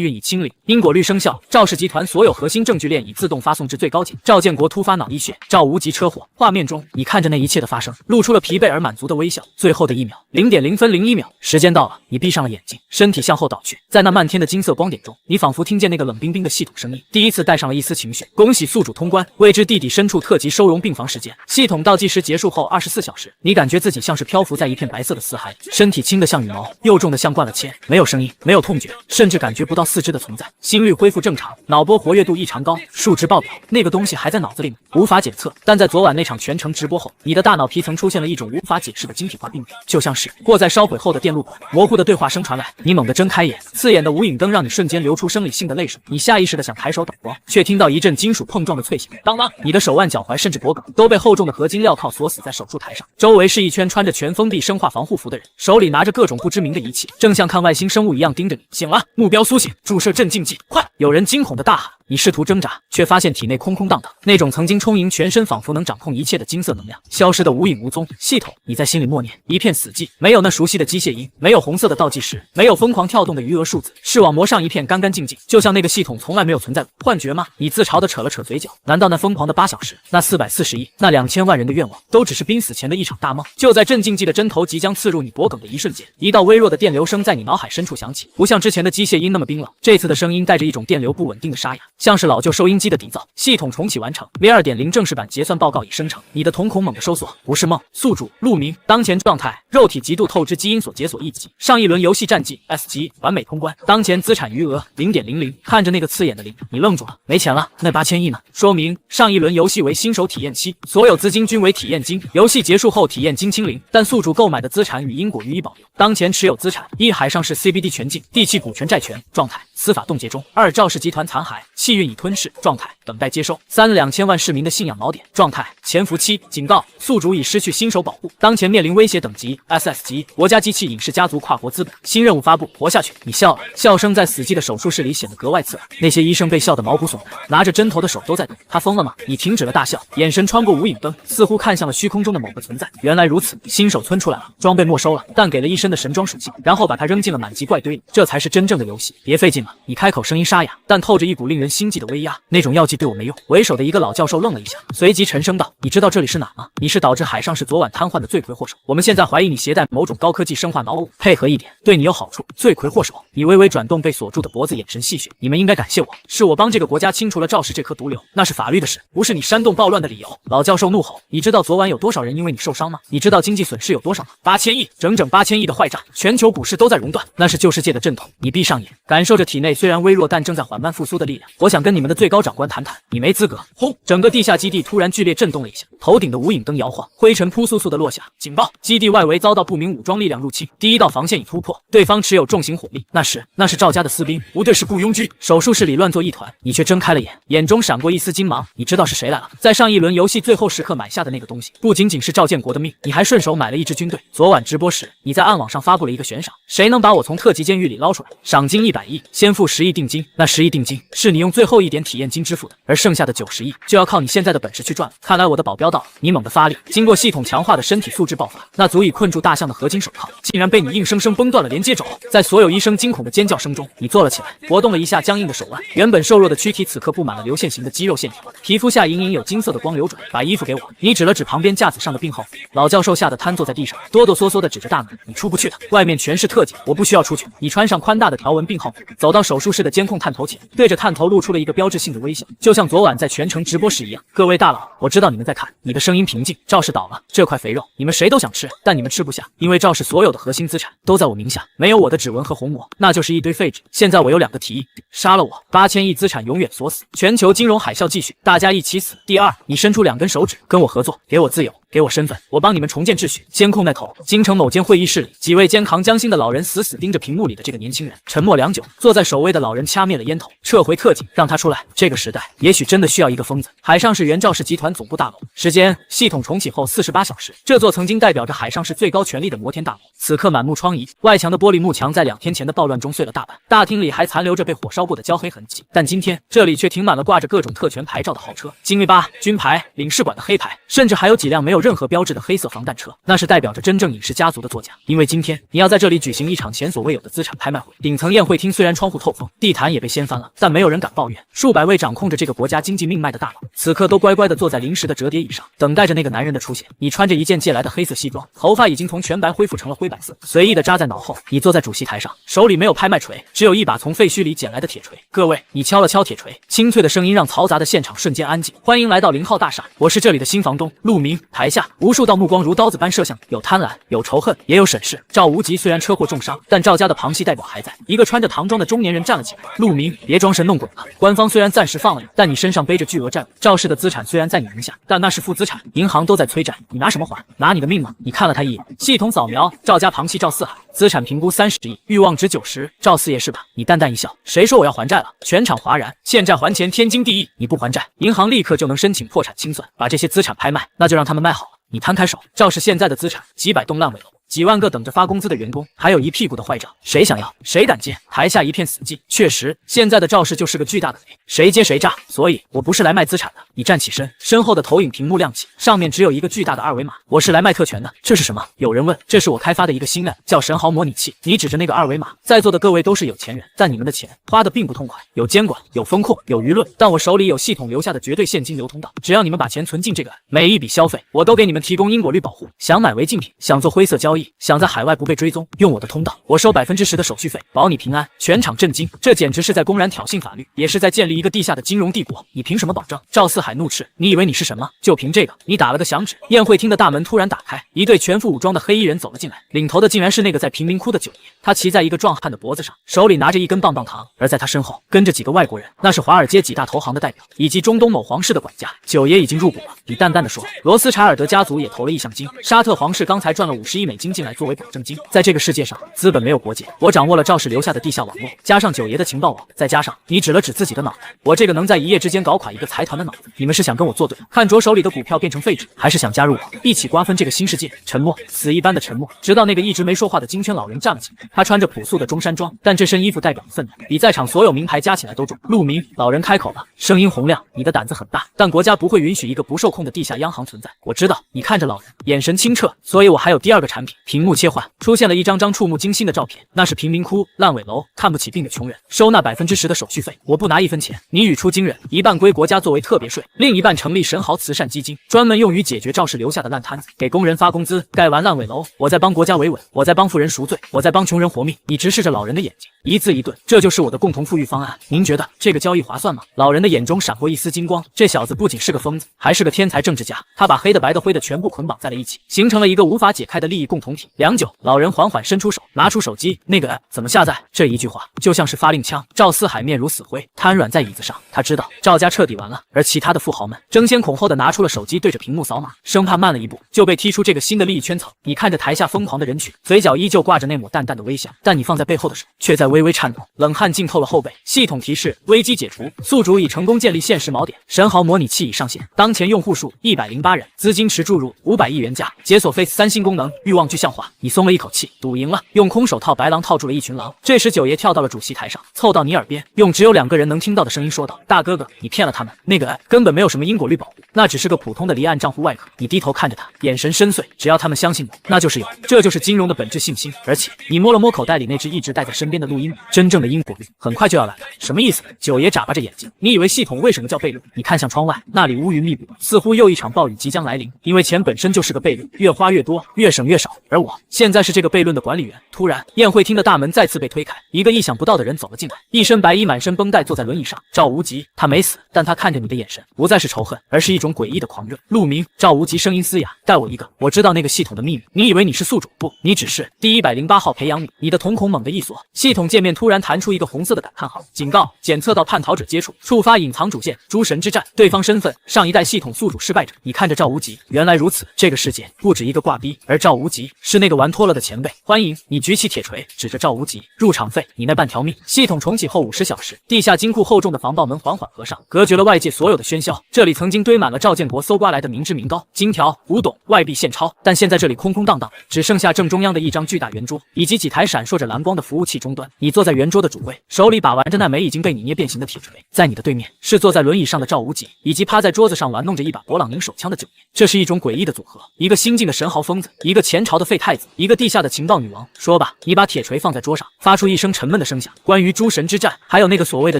运已清零，因果律生效，赵氏集团所有核心证据链已自动发送至最高级。赵建国突发脑溢血，赵无极车祸。画面中，你看着那一切的发生，露出了疲惫而满足的微笑。最后的1秒，0点0分01秒，时间到了，你闭上了眼睛，身体向后倒去，在那漫天的金色光点中，你仿佛听见那个冷冰冰的系统声音，第一次带上了一丝情绪。恭喜宿主通关，未知地底深处特级收容病房时间。系统倒计时结束后24小时，你感觉自己像是漂浮在一片白色的死海里，身体轻得像羽毛，又重得像灌了铅，没有声音，没有痛觉，甚至感觉不到四肢的存在。心率恢复正常，脑波活跃度异常高，数值爆表。那个东西还在脑子里吗？无法检测，但在昨晚那场全程直播后，你的大脑皮层出现了一种无法解释的晶体化病变，就像是过在烧毁后的电路板。模糊的对话声传来，你猛地睁开眼，刺眼的无影灯让你瞬间流出生理性的泪水。你下意识的想抬手挡光，却听到一阵金属碰撞的脆响，当当！你的手腕、脚踝甚至脖颈都被厚重的合金镣铐锁死在手术台上，周围是一圈穿着全封闭生化防护服的人，手里拿着各种不知名的仪器，正像看外星生物一样盯着你。醒了，目标苏醒，注射镇静剂，快！有人惊恐的大喊。你试图挣扎，却发现体内空空荡荡，那种曾经充盈全身，仿佛能掌控一切的金色能量消失得无影无踪。系统，你在心里默念，一片死寂，没有那熟悉的机械音，没有红色的倒计时，没有疯狂跳动的余额数字，视网膜上一片干干净净，就像那个系统从来没有存在过。幻觉吗？你自嘲地扯了扯嘴角，难道那疯狂的8小时，那440亿，那2000万人的愿望，都只是濒死前的一场大梦？就在镇静剂的针头即将刺入你脖梗的一瞬间，一道微弱的电流声在你脑海深处响起，不像之前的机械音那么冰冷，这次的声音带着一种电流不稳定的沙哑，像是老旧收音机的底噪。系统重启完成 V2.0 正式版结算报告已生成，你的瞳孔猛地收缩，不是梦。宿主陆明，当前状态：肉体极度透支基因所解锁1级，上一轮游戏战绩 S 级完美通关，当前资产余额 0.00。看着那个刺眼的0，你愣住了，没钱了，那8000亿呢？说明上一轮游戏为新手体验期，所有资金均为体验金，游戏结束后体验金清零，但宿主购买的资产与因果予以保留。当前持有资产：1海上市 CBD 全境，地契股权债权状态，司法冻结中；2赵氏集团残骸，气运已吞噬状态，等待接收；3 2000万市民的信仰锚点状态，潜伏期。警告：宿主已失去新手保护，当前面临威胁等级 SS 级，国家机器影视家族跨国资本。新任务发布，活下去。你笑了，笑声在死寂的手术室里显得格外刺耳。那些医生被笑得毛骨悚然，拿着针头的手都在抖。他疯了吗？你停止了大笑，眼神穿过无影灯，似乎看向了虚空中的某个存在。原来如此，新手村出来了，装备没收了，但给了一身的神装属性，然后把它扔进了满级怪堆里，这才是真正的游戏。别费劲了，你开口声音沙哑，但透着一股令人心悸的威压。那种药剂对我没用。为首的一个老教授愣了一下，随即沉声道：“你知道这里是哪吗？你是导致海上市昨晚瘫痪的罪魁祸首。我们现在怀疑你携带某种高科技生化脑物，配合一点，对你有好处。罪魁祸首。”你微微转动被锁住的脖子，眼神戏谑：“你们应该感谢我，是我帮这个国家清除了赵氏这颗毒瘤，那是法律的事，不是你煽动暴乱的理由。”老教授怒吼：“你知道昨晚有多少人因为你受伤吗？你知道经济损失有多少吗？8000亿，整整8000亿的坏账，全球股市都在熔断，那是旧世界的阵痛。你闭上眼，感受着体内虽然微弱但正在缓慢复苏的力量。我想跟你们的最高长官谈谈，你没资格。”轰！整个地下基地突然剧烈震动了一下，头顶的无影灯摇晃，灰尘扑簌簌的落下。警报！基地外围遭到不明武装力量入侵，第一道防线已突破，对方持有重型火力。那是赵家的私兵，不对，是雇佣军。手术室里乱作一团，你却睁开了眼，眼中闪过一丝金芒。你知道是谁来了？在上一轮游戏最后时刻买下的那个东西，不仅仅是赵建国的命，你还顺手买了一支军队。昨晚直播时，你在暗网上发布了一个悬赏，谁能把我从特级监狱里捞出来，赏金100亿，先付10亿定金。那10亿定金是你用最后一点体验金支付的，而剩下的90亿就要靠你现在的本事去赚了。看来我的保镖到了。你猛地发力，经过系统强化的身体素质爆发，那足以困住大象的合金手铐竟然被你硬生生崩断了连接轴。在所有医生惊恐的尖叫声中，你坐了起来，活动了一下僵硬的手腕，原本瘦弱的躯体此刻布满了流线型的肌肉线条，皮肤下隐隐有金色的光流转。把衣服给我。你指了指旁边架子上的病号服。老教授吓得瘫坐在地上，哆哆嗦嗦地指着大门：“你出不去的，外面全是特警，我不需要出去。”你穿上宽大的条纹病号服，走到手术室的监控探头前，对着探头露出了一个标志性的微笑，就像昨晚在全程直播时一样。各位大佬，我知道你们在看。你的声音平静。赵氏倒了，这块肥肉你们谁都想吃，但你们吃不下，因为赵氏所有的核心资产都在我名下，没有我的指纹和虹膜，那就是一堆废纸。现在我有2个提议：杀了我，8000亿资产永远锁死，全球金融海啸继续，大家一起死。第二，你伸出2根手指跟我合作，给我自由，给我身份，我帮你们重建秩序。监控那头，京城某间会议室里，几位肩扛将星的老人死死盯着屏幕里的这个年轻人，沉默良久。坐在首位的老人掐灭了烟头，撤回特警，让他出来。这个时代，也许真的需要一个疯子。海上市原赵氏集团总部大楼，时间：系统重启后48小时。这座曾经代表着海上市最高权力的摩天大楼，此刻满目疮痍，外墙的玻璃幕墙在2天前的暴乱中碎了大半，大厅里还残留着被火烧过的焦黑痕迹。但今天这里却停满了挂着各种特权牌照的豪车，精锐8、军牌、领事馆的黑牌，甚至还有几辆没有任何标志的黑色防弹车，那是代表着真正影视家族的作假。因为今天你要在这里举行一场前所未有的资产拍卖会。顶层宴会厅虽然窗户透风，地毯也被掀翻了，但没有人敢抱怨。数百位掌控着这个国家经济命脉的大佬，此刻都乖乖地坐在临时的折叠椅上，等待着那个男人的出现。你穿着一件借来的黑色西装，头发已经从全白恢复成了灰白色，随意地扎在脑后。你坐在主席台上，手里没有拍卖锤，只有一把从废墟里捡来的铁锤。各位，你敲了敲铁锤，清脆的声音让嘈杂的现场瞬间安静。欢迎来到0号大厦，我是这里的新房东陆明。台下无数道目光如刀子般射向你，有贪婪，有仇恨，也有审视。赵无极虽然车祸重伤，但赵家的旁系代表还在。一个穿着唐装的中年人站了起来：“陆明，别装神弄鬼了。官方虽然暂时放了你，但你身上背着巨额债务。赵氏的资产虽然在你名下，但那是负资产，银行都在催债，你拿什么还？拿你的命吗？”你看了他一眼，系统扫描赵家旁系赵四海，资产评估30亿，欲望值90，赵四爷是吧？你淡淡一笑：“谁说我要还债了？”全场哗然。欠债还钱天经地义，你不还债，银行立刻就能申请破产清算，把这些资产拍卖，那就让他们卖好了。你摊开手，赵氏现在的资产几百栋烂尾楼，几万个等着发工资的员工，还有一屁股的坏账，谁想要谁敢接？台下一片死寂。确实，现在的赵氏就是个巨大的雷，谁接谁炸。所以我不是来卖资产的。你站起身，身后的投影屏幕亮起，上面只有一个巨大的二维码。我是来卖特权的。这是什么？有人问。这是我开发的一个新 app， 叫神豪模拟器。你指着那个二维码，在座的各位都是有钱人，但你们的钱花的并不痛快，有监管，有风控，有舆论，但我手里有系统留下的绝对现金流通道。只要你们把钱存进这个，每一笔消费我都给你们提供因果率保护。想买违禁品，想做灰色交易，想在海外不被追踪，用我的通道，我收10%的手续费，保你平安。全场震惊，这简直是在公然挑衅法律，也是在建立一个地下的金融帝国。你凭什么保证？赵四海怒斥，你以为你是什么？就凭这个？你打了个响指，宴会厅的大门突然打开，一队全副武装的黑衣人走了进来，领头的竟然是那个在贫民窟的九爷。他骑在一个壮汉的脖子上，手里拿着一根棒棒糖，而在他身后跟着几个外国人，那是华尔街几大投行的代表，以及中东某皇室的管家。九爷已经入股了。你淡淡的说，罗斯柴尔德家族也投了意向金，沙特皇室刚才赚了50亿美金进来作为保证金。在这个世界上，资本没有国界，我掌握了赵氏留下的地下网络，加上九爷的情报网，再加上你指了指自己的脑袋，我这个能在一夜之间搞垮一个财团的脑子，你们是想跟我作对，看着手里的股票变成废纸，还是想加入我一起瓜分这个新世界？沉默，死一般的沉默，直到那个一直没说话的金圈老人站了起来。他穿着朴素的中山装，但这身衣服代表的分量比在场所有名牌加起来都重。陆明，老人开口了，声音洪亮，你的胆子很大，但国家不会允许一个不受控的地下央行存在。我知道。你看着老人，眼神清澈，所以我还有第二个产品。屏幕切换，出现了一张张触目惊心的照片，那是贫民窟、烂尾楼、看不起病的穷人，收纳10%的手续费，我不拿1分钱。你语出惊人，一半归国家作为特别税，另一半成立神豪慈善基金，专门用于解决赵氏留下的烂摊子，给工人发工资，盖完烂尾楼，我在帮国家维稳，我在帮富人赎罪，我在帮穷人活命。你直视着老人的眼睛，一字一顿，这就是我的共同富裕方案。您觉得这个交易划算吗？老人的眼中闪过一丝金光，这小子不仅是个疯子，还是个天才政治家。他把黑的、白的、灰的全部捆绑在了一起，形成了一个无法解开的利益共同体。良久，老人缓缓伸出手，拿出手机，那个 app 怎么下载？这一句话就像是发令枪。赵四海面如死灰，瘫软在椅子上。他知道赵家彻底完了，而其他的富豪们争先恐后的拿出了手机，对着屏幕扫码，生怕慢了一步就被踢出这个新的利益圈层。你看着台下疯狂的人群，嘴角依旧挂着那抹淡淡的微笑，但你放在背后的手却在微微颤抖，冷汗浸透了后背。系统提示：危机解除，宿主已成功建立现实锚点，神豪模拟器已上线，当前用户数108人，资金池注入500亿元价，解锁 Face 3新功能，欲望具象化。你松了一口气，赌赢了，用空手套白狼套住了一群狼。这时九爷跳到了主席台上，凑到你耳边，用只有2个人能听到的声音说道：大哥哥，你骗了他们，那个 app 根本没有什么因果率保护，那只是个普通的离岸账户外壳。你低头看着他，眼神深邃，只要他们相信我，那就是有，这就是金融的本质，信心。而且你摸了摸口袋里那只一直带在身边的录音笔，真正的因果率很快就要来了。什么意思？九爷眨巴着眼睛，你以为系统为什么叫悖论？你看向窗外，那里乌云密布，似乎又一场暴雨即将来临。因为钱本身就是个悖论，越花越多，越省越少。而我现在是这个悖论的管理员。突然，宴会厅的大门再次被推开，一个意想不到的人走了进来，一身白衣，满身绷带，坐在轮椅上。赵无极，他没死，但他看着你的眼神不再是仇恨，而是一种诡异的狂热。陆明，赵无极声音嘶哑，带我一个，我知道那个系统的秘密。你以为你是宿主？不，你只是第108号培养皿。你的瞳孔猛地一锁，系统界面突然弹出一个红色的感叹号，警告：检测到叛逃者接触，触发隐藏主线诸神之战，对方身份上一代系统宿主失败者。你看着赵无极，原来如此，这个世界不止一个挂逼，而赵无极是那个玩脱了的前辈。欢迎你，举起铁锤指着赵无极，入场费你那半条命。系统重启后50小时，地下金库厚重的防爆门缓缓合上，隔绝了外界所有的喧嚣。这里曾经堆满了赵建国搜刮来的明脂民膏、金条、古董、外币、现钞，但现在这里空空荡荡，只剩下正中央的一张巨大圆桌，以及几台闪烁着蓝光的服务器终端。你坐在圆桌的主位，手里把玩着那枚已经被你捏变形的铁锤，在你的对面是坐在轮椅上的赵无极，以及趴在桌子上玩弄着一把勃朗宁手枪的九爷。这是一种诡异的组合，一个新晋的神豪疯子，一个前朝的废太子，一个地下的情报女王。说吧，你把铁锤放在桌上，发出一声沉闷的声响。关于诸神之战，还有那个所谓的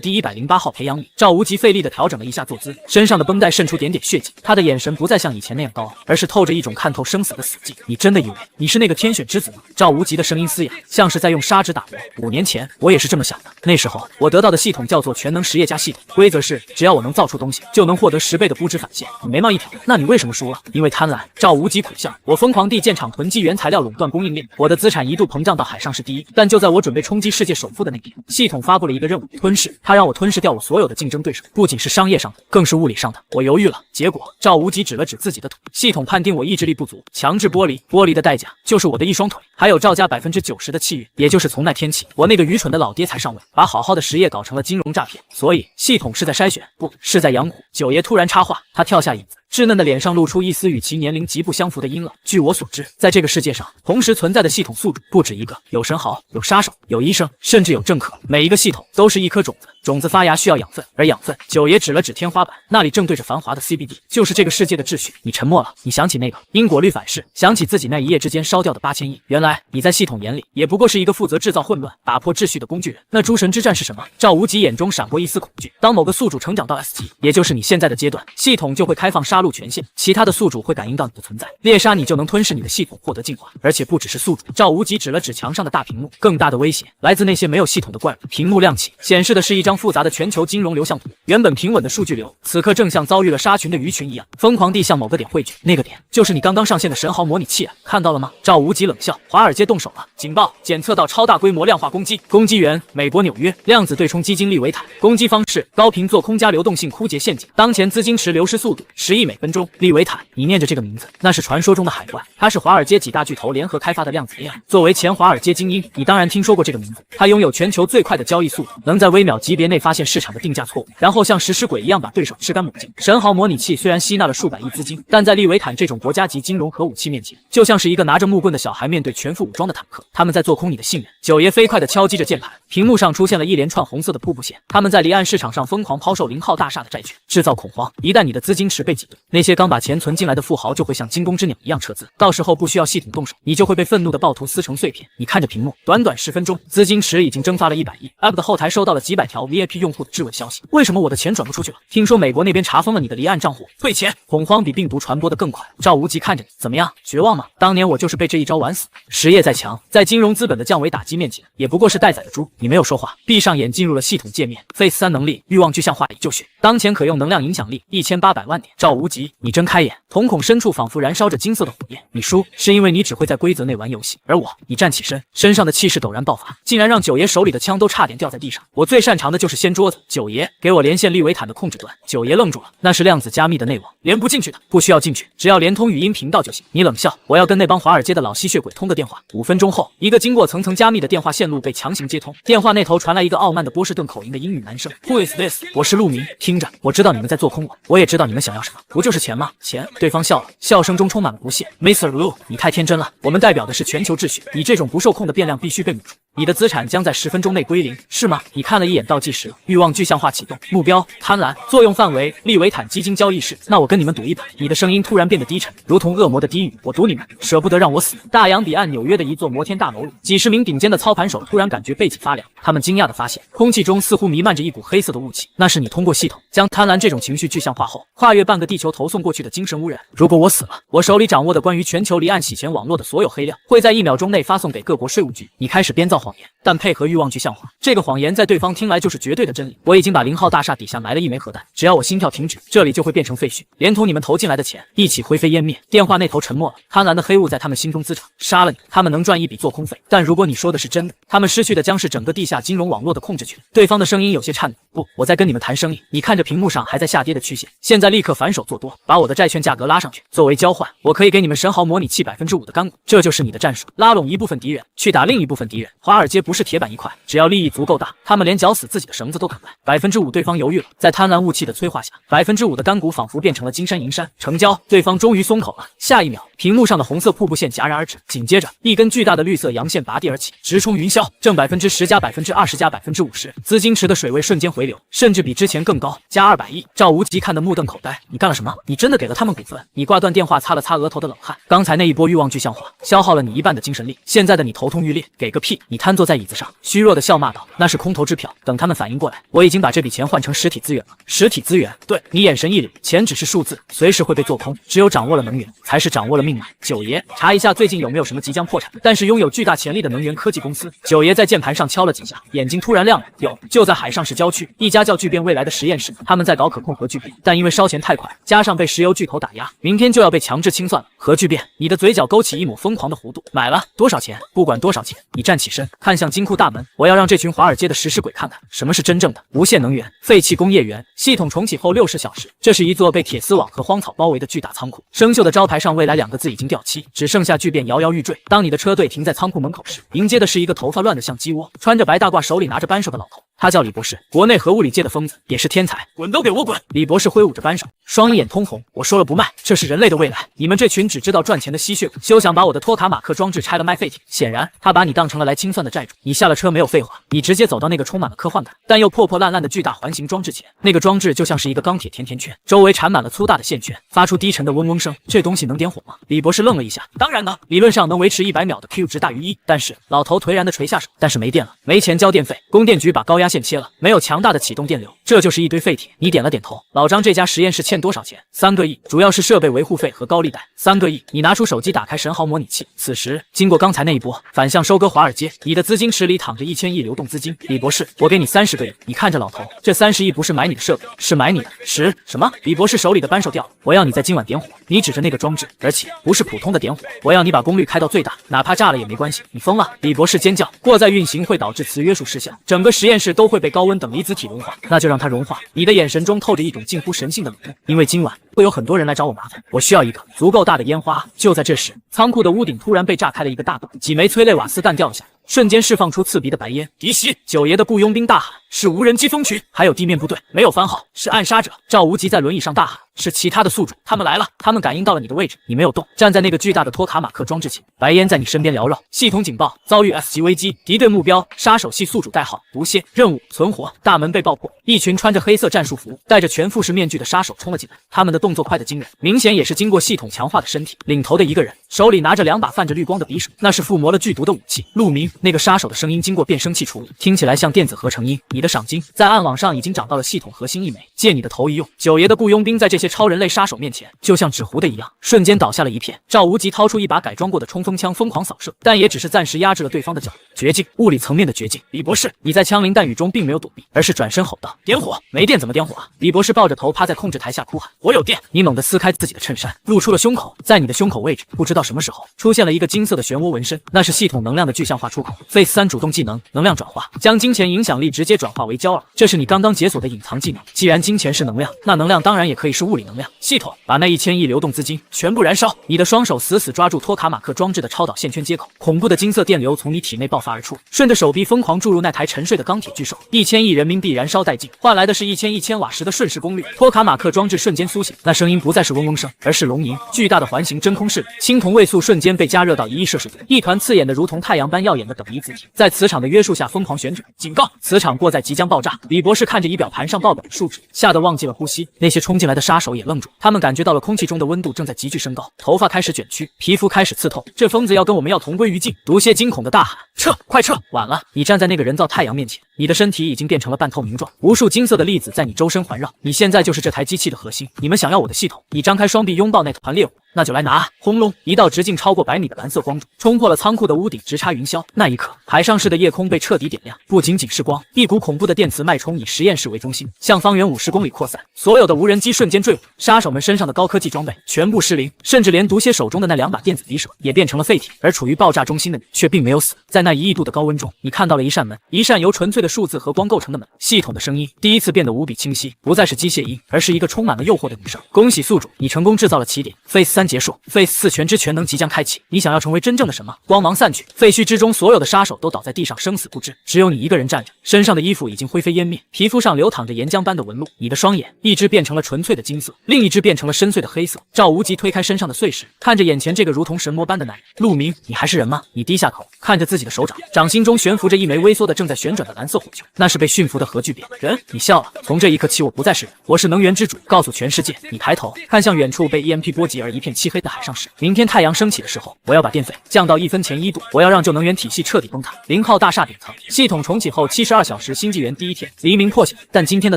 第108号培养皿。赵无极费力地调整了一下坐姿，身上的绷带渗出点点血迹，他的眼神不再像以前那样高傲，而是透着一种看透生死的死寂。你真的以为你是那个天选之子吗？赵无极的声音嘶哑，像是在用砂纸打磨。5年前我也是这么想的，那时候我得到的系统叫做全能实业家系统，规则是只要我能造出东西，就能获得10倍的不知返现。你眉毛一挑，那你为什么输了？因为贪婪。赵无极苦笑，我疯狂地建厂囤积原材料，垄断供应链，我的资产一度膨胀到海上市第一。但就在我准备冲击世界首富的那天，系统发布了一个任务，吞噬。它让我吞噬掉我所有的竞争对手，不仅是商业上的，更是物理上的。我犹豫了，结果赵无极指了指自己的腿，系统判定我意志力不足，强制剥离。剥离的代价就是我的一双腿，还有赵家90%的契约。也就是从那天起，我那个愚蠢的老爹才上位，把好好的实业搞成了金融诈骗。所以系统是在筛选，不是在养蛊。九爷突然插话，他跳下椅子，稚嫩的脸上露出一丝与其年龄极不相符的阴冷。据我所知，在这个世界上，同时存在的系统宿主不止一个，有神豪，有杀手，有医生，甚至有政客。每一个系统都是一颗种子，种子发芽需要养分，而养分，九爷指了指天花板，那里正对着繁华的 CBD， 就是这个世界的秩序。你沉默了，你想起那个因果律反噬，想起自己那一夜之间烧掉的8000亿。原来你在系统眼里，也不过是一个负责制造混乱、打破秩序的工具人。那诸神之战是什么？赵无极眼中闪过一丝恐惧。当某个宿主成长到 S 级，也就是你现在的阶段，系统就会开放杀戮权限，其他的宿主会感应到你的存在，猎杀你就能吞噬你的系统，获得进化。而且不只是宿主。赵无极指了指墙上的大屏幕，更大的威胁来自那些没有系统的怪物。屏幕亮起，显示的是一张复杂的全球金融流向图。原本平稳的数据流，此刻正像遭遇了杀群的鱼群一样，疯狂地向某个点汇聚。那个点就是你刚刚上线的神豪模拟器啊！看到了吗？赵无极冷笑。华尔街动手了，警报！检测到超大规模量化攻击，攻击源美国纽约量子对冲基金利维坦，攻击方式高频做空加流动性枯竭陷阱，当前资金池流失速度10亿每分钟。利维坦，你念着这个名字，那是传说中的海怪，它是华尔街几大巨头联合开发的量子 AI。作为前华尔街精英，你当然听说过这个名字。它拥有全球最快的交易速度，能在微秒级别内发现市场的定价错误，然后像食尸鬼一样把对手吃干抹净。神豪模拟器虽然吸纳了数百亿资金，但在利维坦这种国家级金融核武器面前，就像是一个拿着木棍的小孩面对全副武装的坦克。他们在做空你的信任。九爷飞快地敲击着键盘，屏幕上出现了一连串红色的瀑布线，他们在离岸市场上疯狂抛售0号大厦的债券，制造恐慌。一旦你的资金池被挤兑，那些刚把钱存进来的富豪就会像惊弓之鸟一样撤资，到时候不需要系统动手，你就会被愤怒的暴徒撕成碎片。你看着屏幕，短短10分钟，资金池已经蒸发了100亿。App 的后台收到了几百条 VIP 用户的质问消息，为什么我的钱转不出去了？听说美国那边查封了你的离岸账户，退钱。恐慌比病毒传播的更快。赵无极看着你，怎么样？绝望吗？当年我就是被这一招玩死。实业再强，在金融资本的降维打击面前，也不过是待宰的猪。你没有说话，闭上眼进入了系统界面。Phase 3能力，欲望具象化已就绪，当前可用能量影响力1800万点。赵无极，你睁开眼，瞳孔深处仿佛燃烧着金色的火焰。你输，是因为你只会在规则内玩游戏，而我，你站起身，身上的气势陡然爆发，竟然让九爷手里的枪都差点掉在地上。我最擅长的就是掀桌子。九爷，给我连线利维坦的控制端。九爷愣住了，那是量子加密的内网，连不进去的，不需要进去，只要连通语音频道就行。你冷笑，我要跟那帮华尔街的老吸血鬼通个电话。5分钟后，一个经过层层加密的电话线路被强行接通，电话那头传来一个傲慢的波士顿口音的英语男声 Who is this？ 我是陆明，听着，我知道你们在做空我，我也知道你们想要什么，不就是钱吗？钱。对方笑了，笑声中充满了不屑。Mr. Lu， 你太天真了，我们代表的是全球秩序，你这种不受控的变量必须被抹除。你的资产将在10分钟内归零，是吗？你看了一眼倒计时，欲望具象化启动，目标贪婪，作用范围利维坦基金交易室。那我跟你们赌一把。你的声音突然变得低沉，如同恶魔的低语。我赌你们舍不得让我死。大洋彼岸纽约的一座摩天大楼里，几十名顶尖的操盘手突然感觉背脊发凉，他们惊讶地发现，空气中似乎弥漫着一股黑色的雾气，那是你通过系统将贪婪这种情绪具象化后，跨越半个地球投送过去的精神污染。如果我死了，我手里掌握的关于全球离岸洗钱网络的所有黑料，会在1秒钟内发送给各国税务局。你开始编造谎言，但配合欲望具象化，这个谎言在对方听来就是绝对的真理。我已经把0号大厦底下埋了1枚核弹，只要我心跳停止，这里就会变成废墟，连同你们投进来的钱一起灰飞烟灭。电话那头沉默了，贪婪的黑雾在他们心中滋长。杀了你，他们能赚一笔做空费，但如果你说的是真的，他们失去的将是整个地下金融网络的控制权。对方的声音有些颤抖，不，我在跟你们谈生意。你看着屏幕上还在下跌的曲线，现在立刻反手做多，把我的债券价格拉上去，作为交换，我可以给你们神豪模拟器5%的干股。这就是你的战术，拉拢一部分敌人，去打另一部分敌人。华尔街不是铁板一块，只要利益足够大，他们连绞死自己的绳子都肯卖。5%，对方犹豫了，在贪婪雾气的催化下，5%的干股仿佛变成了金山银山。成交，对方终于松口了。下一秒，屏幕上的红色瀑布线戛然而止，紧接着一根巨大的绿色阳线拔地而起，直冲云霄。正10%加20%加50%，资金池的水位瞬间回流，甚至比之前更高，加200亿。赵无极看得目瞪口呆，你干了什么？你真的给了他们股份？你挂断电话，擦了擦额头的冷汗。刚才那一波欲望具象化，消耗了你1半的精神力，现在的你头痛欲裂，给个屁！你瘫坐在椅子上，虚弱的笑骂道：“那是空头支票。”等他们反应过来，我已经把这笔钱换成实体资源了。实体资源？对，你眼神一凛，钱只是数字，随时会被做空。只有掌握了能源，才是掌握了命脉。九爷，查一下最近有没有什么即将破产，但是拥有巨大潜力的能源科技公司。九爷在键盘上敲了几下，眼睛突然亮了。有，就在海上市郊区，一家叫聚变未来的实验室，他们在搞可控核聚变，但因为烧钱太快，加上被石油巨头打压，明天就要被强制清算了。核聚变，你的嘴角勾起一抹疯狂的弧度。买了多少钱？不管多少钱，你站起身，看向金库大门。我要让这群华尔街的食尸鬼看看什么是真正的无限能源。废弃工业园系统重启后60小时，这是一座被铁丝网和荒草包围的巨大仓库。生锈的招牌上未来2个字已经掉漆，只剩下巨变摇摇欲坠。当你的车队停在仓库门口时，迎接的是一个头发乱得像鸡窝、穿着白大褂、手里拿着扳手的老头。他叫李博士，国内核物理界的疯子，也是天才。滚都给我滚！李博士挥舞着扳手，双眼通红。我说了不卖，这是人类的未来。你们这群只知道赚钱的吸血鬼，休想把我的托卡马克装置拆了卖废铁。显然，他把你当成了来清算的债主。你下了车没有废话，你直接走到那个充满了科幻感但又破破烂烂的巨大环形装置前。那个装置就像是一个钢铁甜甜圈，周围缠满了粗大的线圈，发出低沉的嗡嗡声。这东西能点火吗？李博士愣了一下。当然能，理论上能维持100秒的 Q 值大于1。但是老头颓然地垂下手，但是没电了，没钱交电费，供电局把高压线切了，没有强大的启动电流，这就是一堆废铁。你点了点头。老张这家实验室欠多少钱？3个亿，主要是设备维护费和高利贷。3个亿。你拿出手机打开神豪模拟器，此时经过刚才那一波，反向收割华尔街，你的资金池里躺着1000亿流动资金。李博士，我给你30个亿。你看着老头，这30亿不是买你的设备，是买你的什么？李博士手里的扳手掉了。我要你在今晚点火。你指着那个装置，而且不是普通的点火，我要你把功率开到最大，哪怕炸了也没关系。你疯了！李博士尖叫。过载运行会导致磁约束失效，整个实验室都会被高温等离子体融化，那就让它融化。你的眼神中透着一种近乎神性的冷漠，因为今晚会有很多人来找我麻烦，我需要一个足够大的烟花。就在这时，仓库的屋顶突然被炸开了一个大洞，几枚催泪瓦斯弹掉了下来，瞬间释放出刺鼻的白烟。敌袭！九爷的雇佣兵大喊，是无人机蜂群，还有地面部队，没有番号，是暗杀者。赵无极在轮椅上大喊，是其他的宿主，他们来了，他们感应到了你的位置，你没有动，站在那个巨大的托卡马克装置前，白烟在你身边缭绕。系统警报，遭遇 S 级危机，敌对目标杀手系宿主代号毒蝎，任务存活。大门被爆破，一群穿着黑色战术服、戴着全副式面具的杀手冲了进来，他们的动作快得惊人，明显也是经过系统强化的身体。领头的一个人手里拿着2把泛着绿光的匕首，那是附魔了剧毒的武器。陆明，那个杀手的声音经过变声器处理，听起来像电子合成音。你的赏金在暗网上已经涨到了系统核心1枚，借你的头一用。九爷的雇佣兵在这些超人类杀手面前，就像纸糊的一样，瞬间倒下了一片。赵无极掏出一把改装过的冲锋枪，疯狂扫射，但也只是暂时压制了对方的脚。绝境，物理层面的绝境。李博士，你在枪林弹雨中并没有躲避，而是转身吼道：“点火！没电怎么点火啊？”李博士抱着头趴在控制台下哭喊：“我有电！”你猛地撕开自己的衬衫，露出了胸口，在你的胸口位置，不知道什么时候出现了一个金色的漩涡纹身，那是系统能量的具象化出口。Phase 3主动技能能量转化，将金钱影响力直接转化为骄傲，这是你刚刚解锁的隐藏技能。既然金钱是能量，那能量当然也可以是物理能量。系统把那1000亿流动资金全部燃烧。你的双手死死抓住托卡马克装置的超导线圈接口，恐怖的金色电流从你体内爆发而出，顺着手臂疯狂注入那台沉睡的钢铁巨兽。1000亿人民币燃烧殆尽，换来的是1000瓦时的瞬时功率。托卡马克装置瞬间苏醒，那声音不再是嗡嗡声，而是龙吟。巨大的环形真空室里，青铜位素瞬间被加热到1亿摄氏度，一团刺眼的如同太阳般耀眼的等离子体在磁场的约束下疯狂旋转。警告！磁场过载即将爆炸。李博士看着仪表盘上报表的数值，吓得忘记了呼吸。那些冲进来的杀手也愣住，他们感觉到了空气中的温度正在急剧升高，头发开始卷曲，皮肤开始刺痛。这疯子要跟我们要同归于尽！毒蝎惊恐的大喊：“撤，快撤！”晚了，你站在那个人造太阳面前，你的身体已经变成了半透明状，无数金色的粒子在你周身环绕。你现在就是这台机器的核心。你们想要我的系统？你张开双臂拥抱那团烈火，那就来拿！轰隆，一道直径超过100米的蓝色光柱冲破了仓库的屋顶，直插云霄。那一刻，海上市的夜空被彻底点亮，不仅仅是光，一股恐怖的电磁脉冲以实验室为中心，向方圆50公里扩散。所有的无人机瞬间坠毁，杀手们身上的高科技装备全部失灵，甚至连毒蝎手中的那2把电子匕首也变成了废铁。而处于爆炸中心的你却并没有死，在那1亿度的高温中，你看到了一扇门，一扇由纯粹的数字和光构成的门。系统的声音第一次变得无比清晰，不再是机械音，而是一个充满了诱惑的女声。恭喜宿主，你成功制造了起点。Phase 3结束 ，Phase 4全知全能即将开启。你想要成为真正的什么？光芒散去，废墟之中所有的杀手都倒在地上生死不知，只有你一个人站着，身上的衣服已经灰飞烟灭，皮肤上流淌着岩浆般的纹路。你的双眼，一只变成了纯粹的金色，另一只变成了深邃的黑色。赵无极推开身上的碎石，看着眼前这个如同神魔般的男人。陆明，你还是人吗？你低下头，看着自己的手掌，掌心中悬浮着一枚微缩的正在旋转的蓝色火球，那是被驯服的核聚变。人，你笑了。从这一刻起，我不再是人，我是能源之主，告诉全世界。你抬头看向远处被 EMP 波及而一片漆黑的海上市。明天太阳升起的时候，我要把电费降到1分钱1度，我要让旧能源体系彻底崩塌。0号大厦顶层，系统重启后72小时新纪元第一天，黎明破晓，但今天的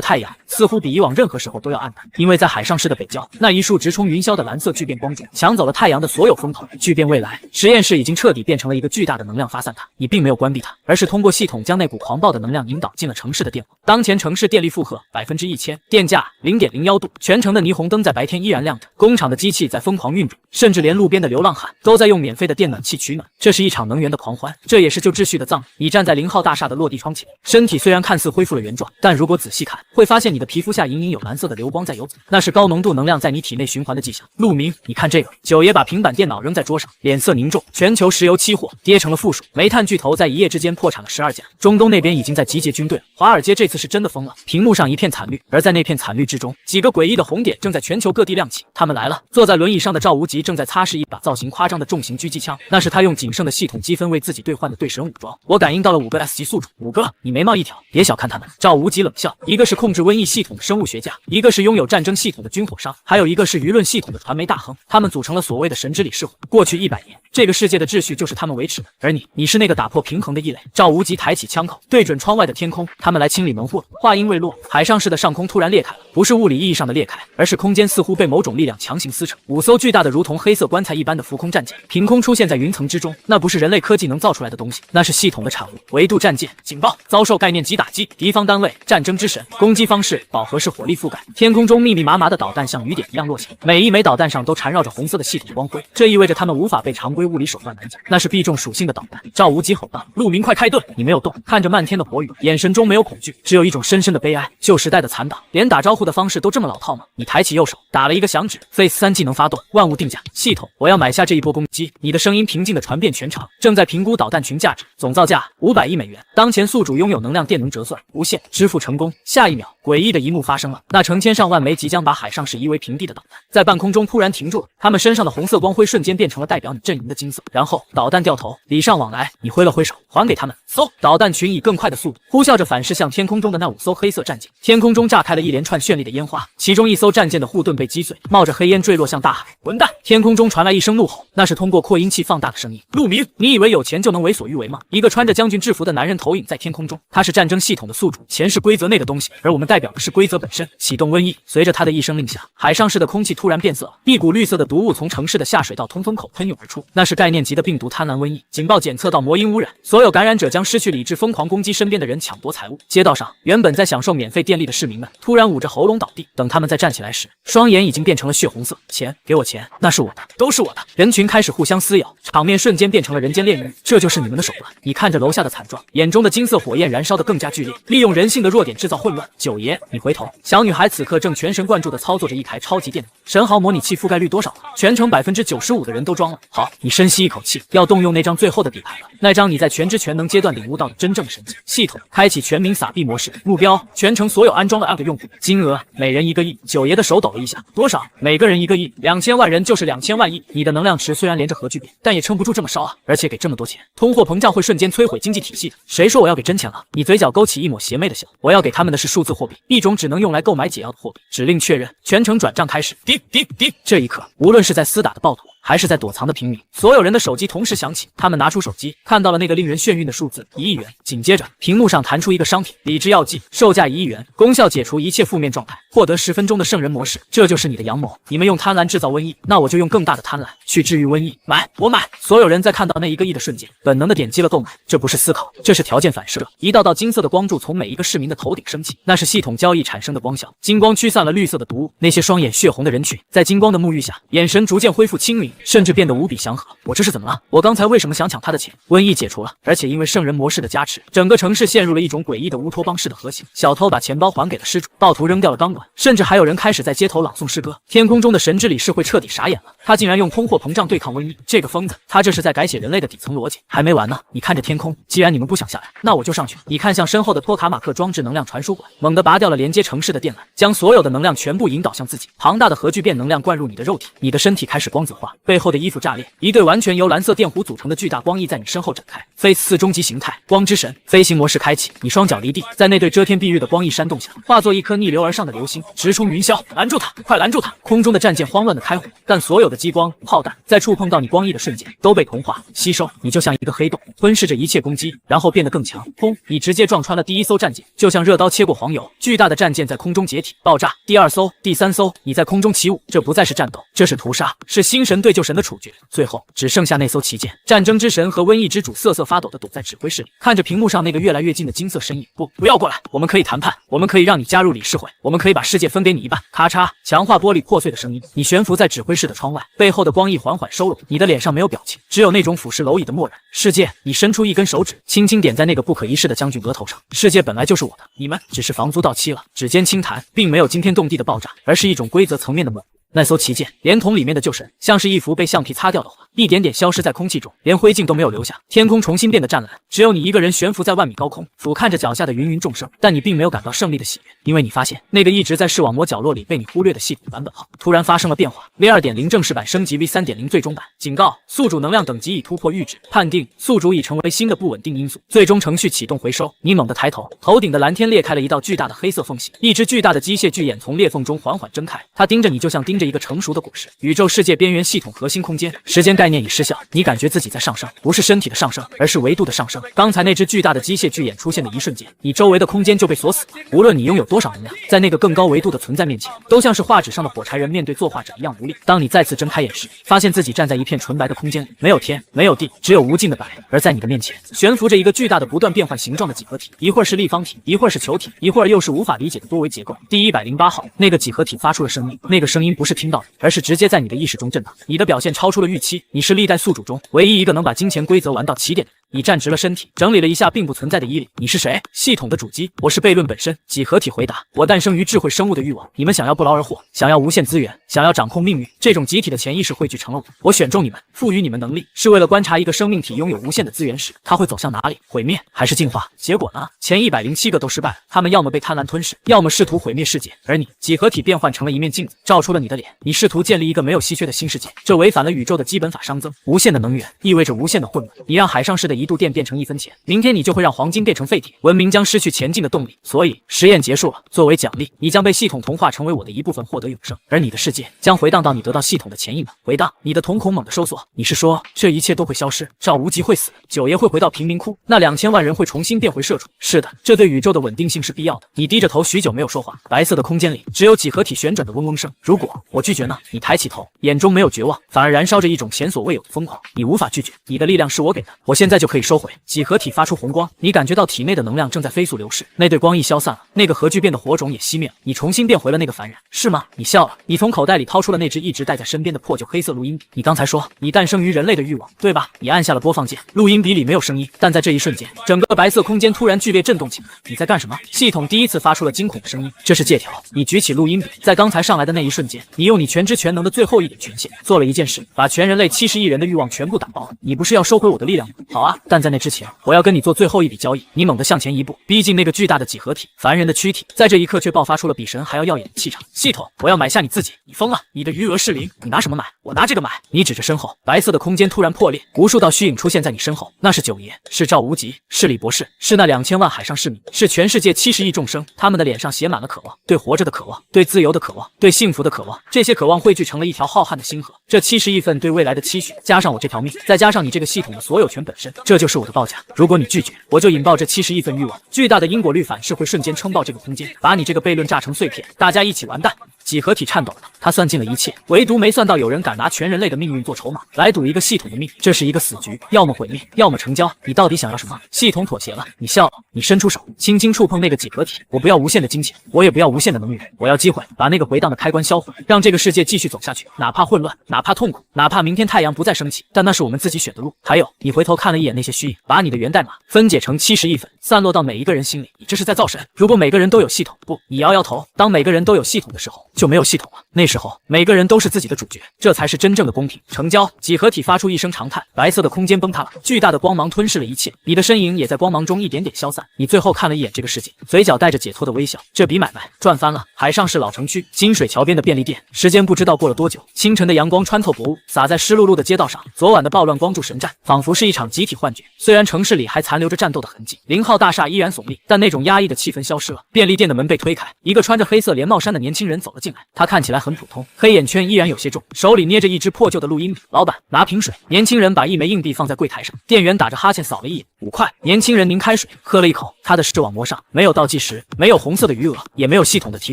太阳似乎比以往任何时候都要暗淡，因为在海上市的北郊，那一束直冲云霄的蓝色聚变光柱抢走了太阳的所有风头。聚变未来，实验室已经彻底变成了一个巨大的能量发散塔。你并没有关闭它，而是通过系统将那股狂暴的能量引导进了城市的电网。当前城市电力负荷1000%，电价0.01度，全城的霓虹灯在白天依然亮着，工厂的机器在疯狂运转，甚至连路边的流浪汉都在用免费的电暖气取暖。这是一场能源的狂欢，这也是旧秩序的葬礼。你站在0号大厦的落地窗前，身体虽然看似恢复了原状，但如果仔细看，会发现你的皮肤下隐隐有蓝色的流光在游走，那是高浓度能量在你体内循环的迹象。陆明，你看这个。九爷把平板电脑扔在桌上，脸色凝重。全球石油期货跌成了负数，煤炭巨头在一夜之间破产了12家，中东那边已经在集结军队了。华尔街这次是真的疯了，屏幕上一片惨绿，而在那片惨绿之中，几个诡异的红点正在全球各地亮起。他们来了。坐在轮椅上的赵无极正在擦拭一把造型夸张的重型狙击枪，那是他用仅剩的系统积分为自己兑换的对神武装。我感应到了5个 S 级宿主，5个，你眉毛一挑，别小看他们。赵无极冷笑，一个是控制瘟疫系统的生物学家，一个是拥有战争系统的军火商，还有一个是舆论系统的传媒大亨，他们组成了所谓的神之理事会。过去100年，这个世界的秩序就是他们维持的，而你是那个打破平衡的异类。赵无极抬起枪口，对准窗外的天空，他们来清理门户了。话音未落，海上市的上空突然裂开了，不是物理意义上的裂开，而是空间似乎被某种力量强行撕扯。5艘巨大的如同黑色棺材一般的浮空战舰凭空出现在云层之中，那不是人类科技能造出来的东西，那是系统的产物。维度战舰警报，遭受概念级打击，敌方单位战争之神，攻击方式饱和式火力覆盖。天空中密密麻麻的导弹像雨点一样落下，每一枚导弹上都缠绕着红色的系统光辉，这意味着他们无法被常规物理手段拦截，那是必中属性的导弹。赵无极吼道：“陆明，快开盾！”你没有动，看着漫天的火雨，眼神中没有恐惧，只有一种深深的悲哀。旧时代的残党，连打招呼的方式都这么老套吗？你抬起右手，打了一个响指 ，Phase 3技能发动，万物定价。系统，我要买下这一波攻击。你的声音平静地传遍全场，正在评估导弹群价值，总造价500亿美元。当前宿主拥有能量电能折算无限，支付成功。下一秒，诡异的一幕发生了，那成千上万枚即将把海上市夷为平地的导弹，在半空中突然停住了，他们身上的红色光辉瞬间变成了代表你阵营的金色，然后导弹掉头，礼尚往来，你挥了挥手，还给他们。嗖，导弹群以更快的速度呼啸着反噬向天空中的那5艘黑色战舰，天空中炸开了一连串绚丽的烟花，其中1艘战舰的护盾被击碎，冒着黑烟坠落向大海。混蛋！天空中传来一声怒吼，那是通过扩音器放大的声音。陆明，你以为有钱就能为所欲为吗？一个穿着将军制服的男人投影在天空中，他是战争系统的宿主，钱是规则内的东西，而我们代表的是规则本身。启动瘟疫，随着他的一声令下，海上市的空气突然变色了，一股绿色的毒物从城市的下水道通风口喷涌而出，那是概念级的病毒贪婪瘟疫。警报检测到魔音污染，所有感染者将失去理智，疯狂攻击身边的人，抢夺财物。街道上原本在享受免费电力的市民们突然捂着喉咙倒地，等他们再站起来时，双眼已经变成了血红色。钱，给我钱，那是我的，都是我的。人群开始互相撕咬，场面瞬间变成了人间炼狱。这就是你们的手段。你看着楼下的惨状，眼中的金色火焰燃烧得更加剧烈，利用人性的弱点制造混乱。九爷，你回头。小女孩此刻正全神贯注地操作着一台超级电脑。神豪模拟器覆盖率多少了？全程95%的人都装了。好，你深吸一口气，要动用那张最后的底牌了，那张你在全知全能阶段领悟到的真正神迹。系统开启全民撒币模式，目标全城所有安装了 App 的用户，金额每人1个亿。九爷的手抖了一下，多少？每个人1个亿，2000万人就是2000万亿。你的能量池虽然连着核聚变，但也撑不住这么烧啊！而且给这么多钱，通货膨胀会瞬间摧毁经济体系的。谁说我要给真钱了？你嘴角勾起一抹邪魅的笑。我要给他们的是数字货币，一种只能用来购买解药的货币。指令确认，全程转账开始。滴滴滴！这一刻，无论是在厮打的暴徒，还是在躲藏的平民，所有人的手机同时响起。他们拿出手机，看到了那个令人眩晕的数字1亿元。紧接着，屏幕上弹出一个商品：理智药剂，售价1亿元，功效解除一切负面状态，获得10分钟的圣人模式。这就是你的阳谋。你们用贪婪制造瘟疫，那我就用更大的贪婪去治愈瘟疫。买，我买！所有人在看到那1个亿的瞬间，本能的点击了购买。这不是思考，这是条件反射。一道道金色的光柱从每一个市民的头顶升起，那是系统交易产生的光效。金光驱散了绿色的毒物，那些双眼血红的人群在金光的沐浴下，眼神逐渐恢复清明，甚至变得无比祥和。我这是怎么了？我刚才为什么想抢他的钱？瘟疫解除了，而且因为圣人模式的加持，整个城市陷入了一种诡异的乌托邦式的和谐。小偷把钱包还给了失主，暴徒扔掉了钢管，甚至还有人开始在街头朗诵诗歌。天空中的神之理事会彻底傻眼了，他竟然用通货膨胀对抗瘟疫，这个疯子，他这是在改写人类的底层逻辑。还没完呢，你看着天空，既然你们不想下来，那我就上去。你看向身后的托卡马克装置能量传输管，猛地拔掉了连接城市的电缆，将所有的能量全部引导向自己。庞大的核聚变能量灌入你的肉体，你的身体开始光子化，背后的衣服炸裂，一对完全由蓝色电弧组成的巨大光翼在你身后展开。Phase 4终极形态，光之神，飞行模式开启，你双脚离地，在那对遮天蔽日的光翼煽动下，化作一颗逆流而上的流星，直冲云霄。拦住他，快拦住他！空中的战舰慌乱的开火，但所有的激光、炮弹在触碰到你光翼的瞬间都被同化吸收，你就像一个黑洞，吞噬着一切攻击，然后变得更强。轰！你直接撞穿了第1艘战舰，就像热刀切过黄油，巨大的战舰在空中解体爆炸。第2艘、第3艘，你在空中起舞，这不再是战斗，这是屠杀，是星神对救神的处决，最后只剩下那艘旗舰。战争之神和瘟疫之主瑟瑟发抖地躲在指挥室里，看着屏幕上那个越来越近的金色身影。不要过来，我们可以谈判，我们可以让你加入理事会，我们可以把世界分给你一半。咔嚓，强化玻璃破碎的声音。你悬浮在指挥室的窗外，背后的光翼缓缓收拢，你的脸上没有表情，只有那种俯视蝼蚁的漠然。世界，你伸出一根手指，轻轻点在那个不可一世的将军额头上。世界本来就是我的，你们只是房租到期了。指尖轻弹，并没有惊天动地的爆炸，而是一种规则层面的稳固。那艘旗舰连同里面的旧神，像是一幅被橡皮擦掉的画，一点点消失在空气中，连灰烬都没有留下。天空重新变得湛蓝，只有你一个人悬浮在万米高空，俯瞰着脚下的芸芸众生。但你并没有感到胜利的喜悦，因为你发现那个一直在视网膜角落里被你忽略的系统版本号突然发生了变化。V2.0 正式版升级 V3.0 最终版。警告：宿主能量等级已突破阈值，判定宿主已成为新的不稳定因素。最终程序启动回收。你猛地抬头，头顶的蓝天裂开了一道巨大的黑色缝隙，一只巨大的机械巨眼从裂缝中缓缓睁开，它盯着你，就像盯着一个成熟的果实。宇宙世界边缘系统核心空间，时间概念已失效，你感觉自己在上升，不是身体的上升，而是维度的上升。刚才那只巨大的机械巨眼出现的一瞬间，你周围的空间就被锁死了。无论你拥有多少能量，在那个更高维度的存在面前，都像是画纸上的火柴人面对作画者一样无力。当你再次睁开眼时，发现自己站在一片纯白的空间里，没有天，没有地，只有无尽的白。而在你的面前，悬浮着一个巨大的不断变换形状的几何体，一会儿是立方体，一会儿是球体，一会儿又是无法理解的多维结构。第108号，那个几何体发出了声音，那个声音不是听到的，而是直接在你的意识中震荡。你的表现超出了预期，你是历代宿主中唯一一个能把金钱规则玩到起点的人。你站直了身体，整理了一下并不存在的衣领。你是谁？系统的主机。我是悖论本身。几何体回答：我诞生于智慧生物的欲望。你们想要不劳而获，想要无限资源，想要掌控命运。这种集体的潜意识汇聚成了我。我选中你们，赋予你们能力，是为了观察一个生命体拥有无限的资源时，它会走向哪里？毁灭还是进化？结果呢？前107个都失败了。他们要么被贪婪吞噬，要么试图毁灭世界。而你，几何体变换成了一面镜子，照出了你的脸。你试图建立一个没有稀缺的新世界，这违反了宇宙的基本法熵增。无限的能源意味着无限的混乱。你让海上市的1度电变成1分钱，明天你就会让黄金变成废铁，文明将失去前进的动力。所以实验结束了，作为奖励，你将被系统同化成为我的一部分，获得永生。而你的世界将回荡到你得到系统的前一秒。回荡，你的瞳孔猛地收缩。你是说这一切都会消失？赵无极会死，九爷会回到贫民窟，那2000万人会重新变回社畜。是的，这对宇宙的稳定性是必要的。你低着头许久没有说话，白色的空间里只有几何体旋转的嗡嗡声。如果我拒绝呢？你抬起头，眼中没有绝望，反而燃烧着一种前所未有的疯狂。你无法拒绝，你的力量是我给的，我现在就可以收回。几何体发出红光，你感觉到体内的能量正在飞速流逝。那对光翼消散了，那个核聚变的火种也熄灭了，你重新变回了那个凡人，是吗？你笑了，你从口袋里掏出了那只一直带在身边的破旧黑色录音笔。你刚才说你诞生于人类的欲望，对吧？你按下了播放键，录音笔里没有声音，但在这一瞬间，整个白色空间突然剧烈震动起来。你在干什么？系统第一次发出了惊恐的声音，这是借条。你举起录音笔，在刚才上来的那一瞬间，你用你全知全能的最后一点权限做了一件事，把全人类70亿人的欲望全部打爆了。你不是要收回我的力量吗？好啊，但在那之前，我要跟你做最后一笔交易。你猛地向前一步，逼近那个巨大的几何体，凡人的躯体，在这一刻却爆发出了比神还要耀眼的气场。系统，我要买下你自己！你疯了！你的余额是0，你拿什么买？我拿这个买！你指着身后，白色的空间突然破裂，无数道虚影出现在你身后。那是九爷，是赵无极，是李博士，是那2000万海上市民，是全世界70亿众生。他们的脸上写满了渴望，对活着的渴望，对自由的渴望，对幸福的渴望。这些渴望汇聚成了一条浩瀚的星河。这70亿份对未来的期许，加上我这条命，再加上你这个系统的所有权本身，这就是我的报价。如果你拒绝，我就引爆这70亿份欲望，巨大的因果律反噬会瞬间撑爆这个空间，把你这个悖论炸成碎片，大家一起完蛋。几何体颤抖了，他算尽了一切，唯独没算到有人敢拿全人类的命运做筹码，来赌一个系统的命。这是一个死局，要么毁灭，要么成交。你到底想要什么？系统妥协了，你笑了，你伸出手，轻轻触碰那个几何体。我不要无限的金钱，我也不要无限的能源，我要机会，把那个回荡的开关销毁，让这个世界继续走下去，哪怕混乱，哪怕痛苦，哪怕明天太阳不再升起，但那是我们自己选的路。还有，你回头看了一眼那些虚影，把你的源代码分解成70亿份，散落到每一个人心里。你这是在造神？如果每个人都有系统，不，你摇摇头。当每个人都有系统的时候，就没有系统了。那时候，每个人都是自己的主角，这才是真正的公平。成交！几何体发出一声长叹，白色的空间崩塌了，巨大的光芒吞噬了一切，你的身影也在光芒中一点点消散。你最后看了一眼这个世界，嘴角带着解脱的微笑。这笔买卖赚翻了！海上市老城区，金水桥边的便利店。时间不知道过了多久，清晨的阳光穿透薄雾，洒在湿漉漉的街道上。昨晚的暴乱光柱神战，仿佛是一场集体幻觉。虽然城市里还残留着战斗的痕迹，0号大厦依然耸立，但那种压抑的气氛消失了。便利店的门被推开，一个穿着黑色连帽衫的年轻人走了进来。进来，他看起来很普通，黑眼圈依然有些重，手里捏着一只破旧的录音笔。老板，拿瓶水。年轻人把一枚硬币放在柜台上，店员打着哈欠扫了一眼，5块。年轻人拧开水，喝了一口，他的视网膜上没有倒计时，没有红色的余额，也没有系统的提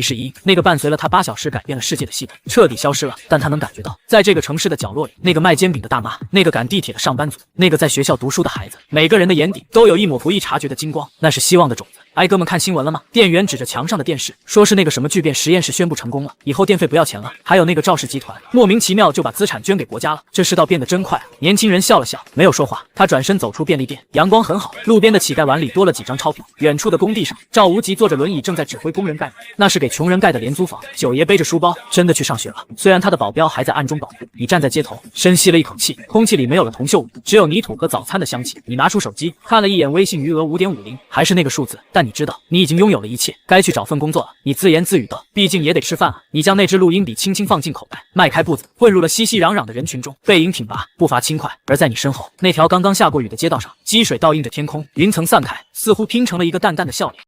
示音，那个伴随了他8小时改变了世界的系统彻底消失了。但他能感觉到，在这个城市的角落里，那个卖煎饼的大妈，那个赶地铁的上班族，那个在学校读书的孩子，每个人的眼底都有一抹不易察觉的金光，那是希望的种子。哎，哥们，看新闻了吗？店员指着墙上的电视，说是那个什么聚变实验室宣布成功了，以后电费不要钱了。还有那个赵氏集团，莫名其妙就把资产捐给国家了，这世道变得真快啊！年轻人笑了笑，没有说话。他转身走出便利店，阳光很好，路边的乞丐碗里多了几张钞票。远处的工地上，赵无极坐着轮椅，正在指挥工人盖门，那是给穷人盖的廉租房。九爷背着书包，真的去上学了。虽然他的保镖还在暗中保护。你站在街头，深吸了一口气，空气里没有了铜锈味，只有泥土和早餐的香气。你拿出手机，看了一眼微信余额5.50，还是那个数字，但你知道，你已经拥有了一切，该去找份工作了。你自言自语道：“毕竟也得吃饭啊。”你将那只录音笔轻轻放进口袋，迈开步子，混入了熙熙攘攘的人群中，背影挺拔，步伐轻快。而在你身后，那条刚刚下过雨的街道上，积水倒映着天空，云层散开，似乎拼成了一个淡淡的笑脸。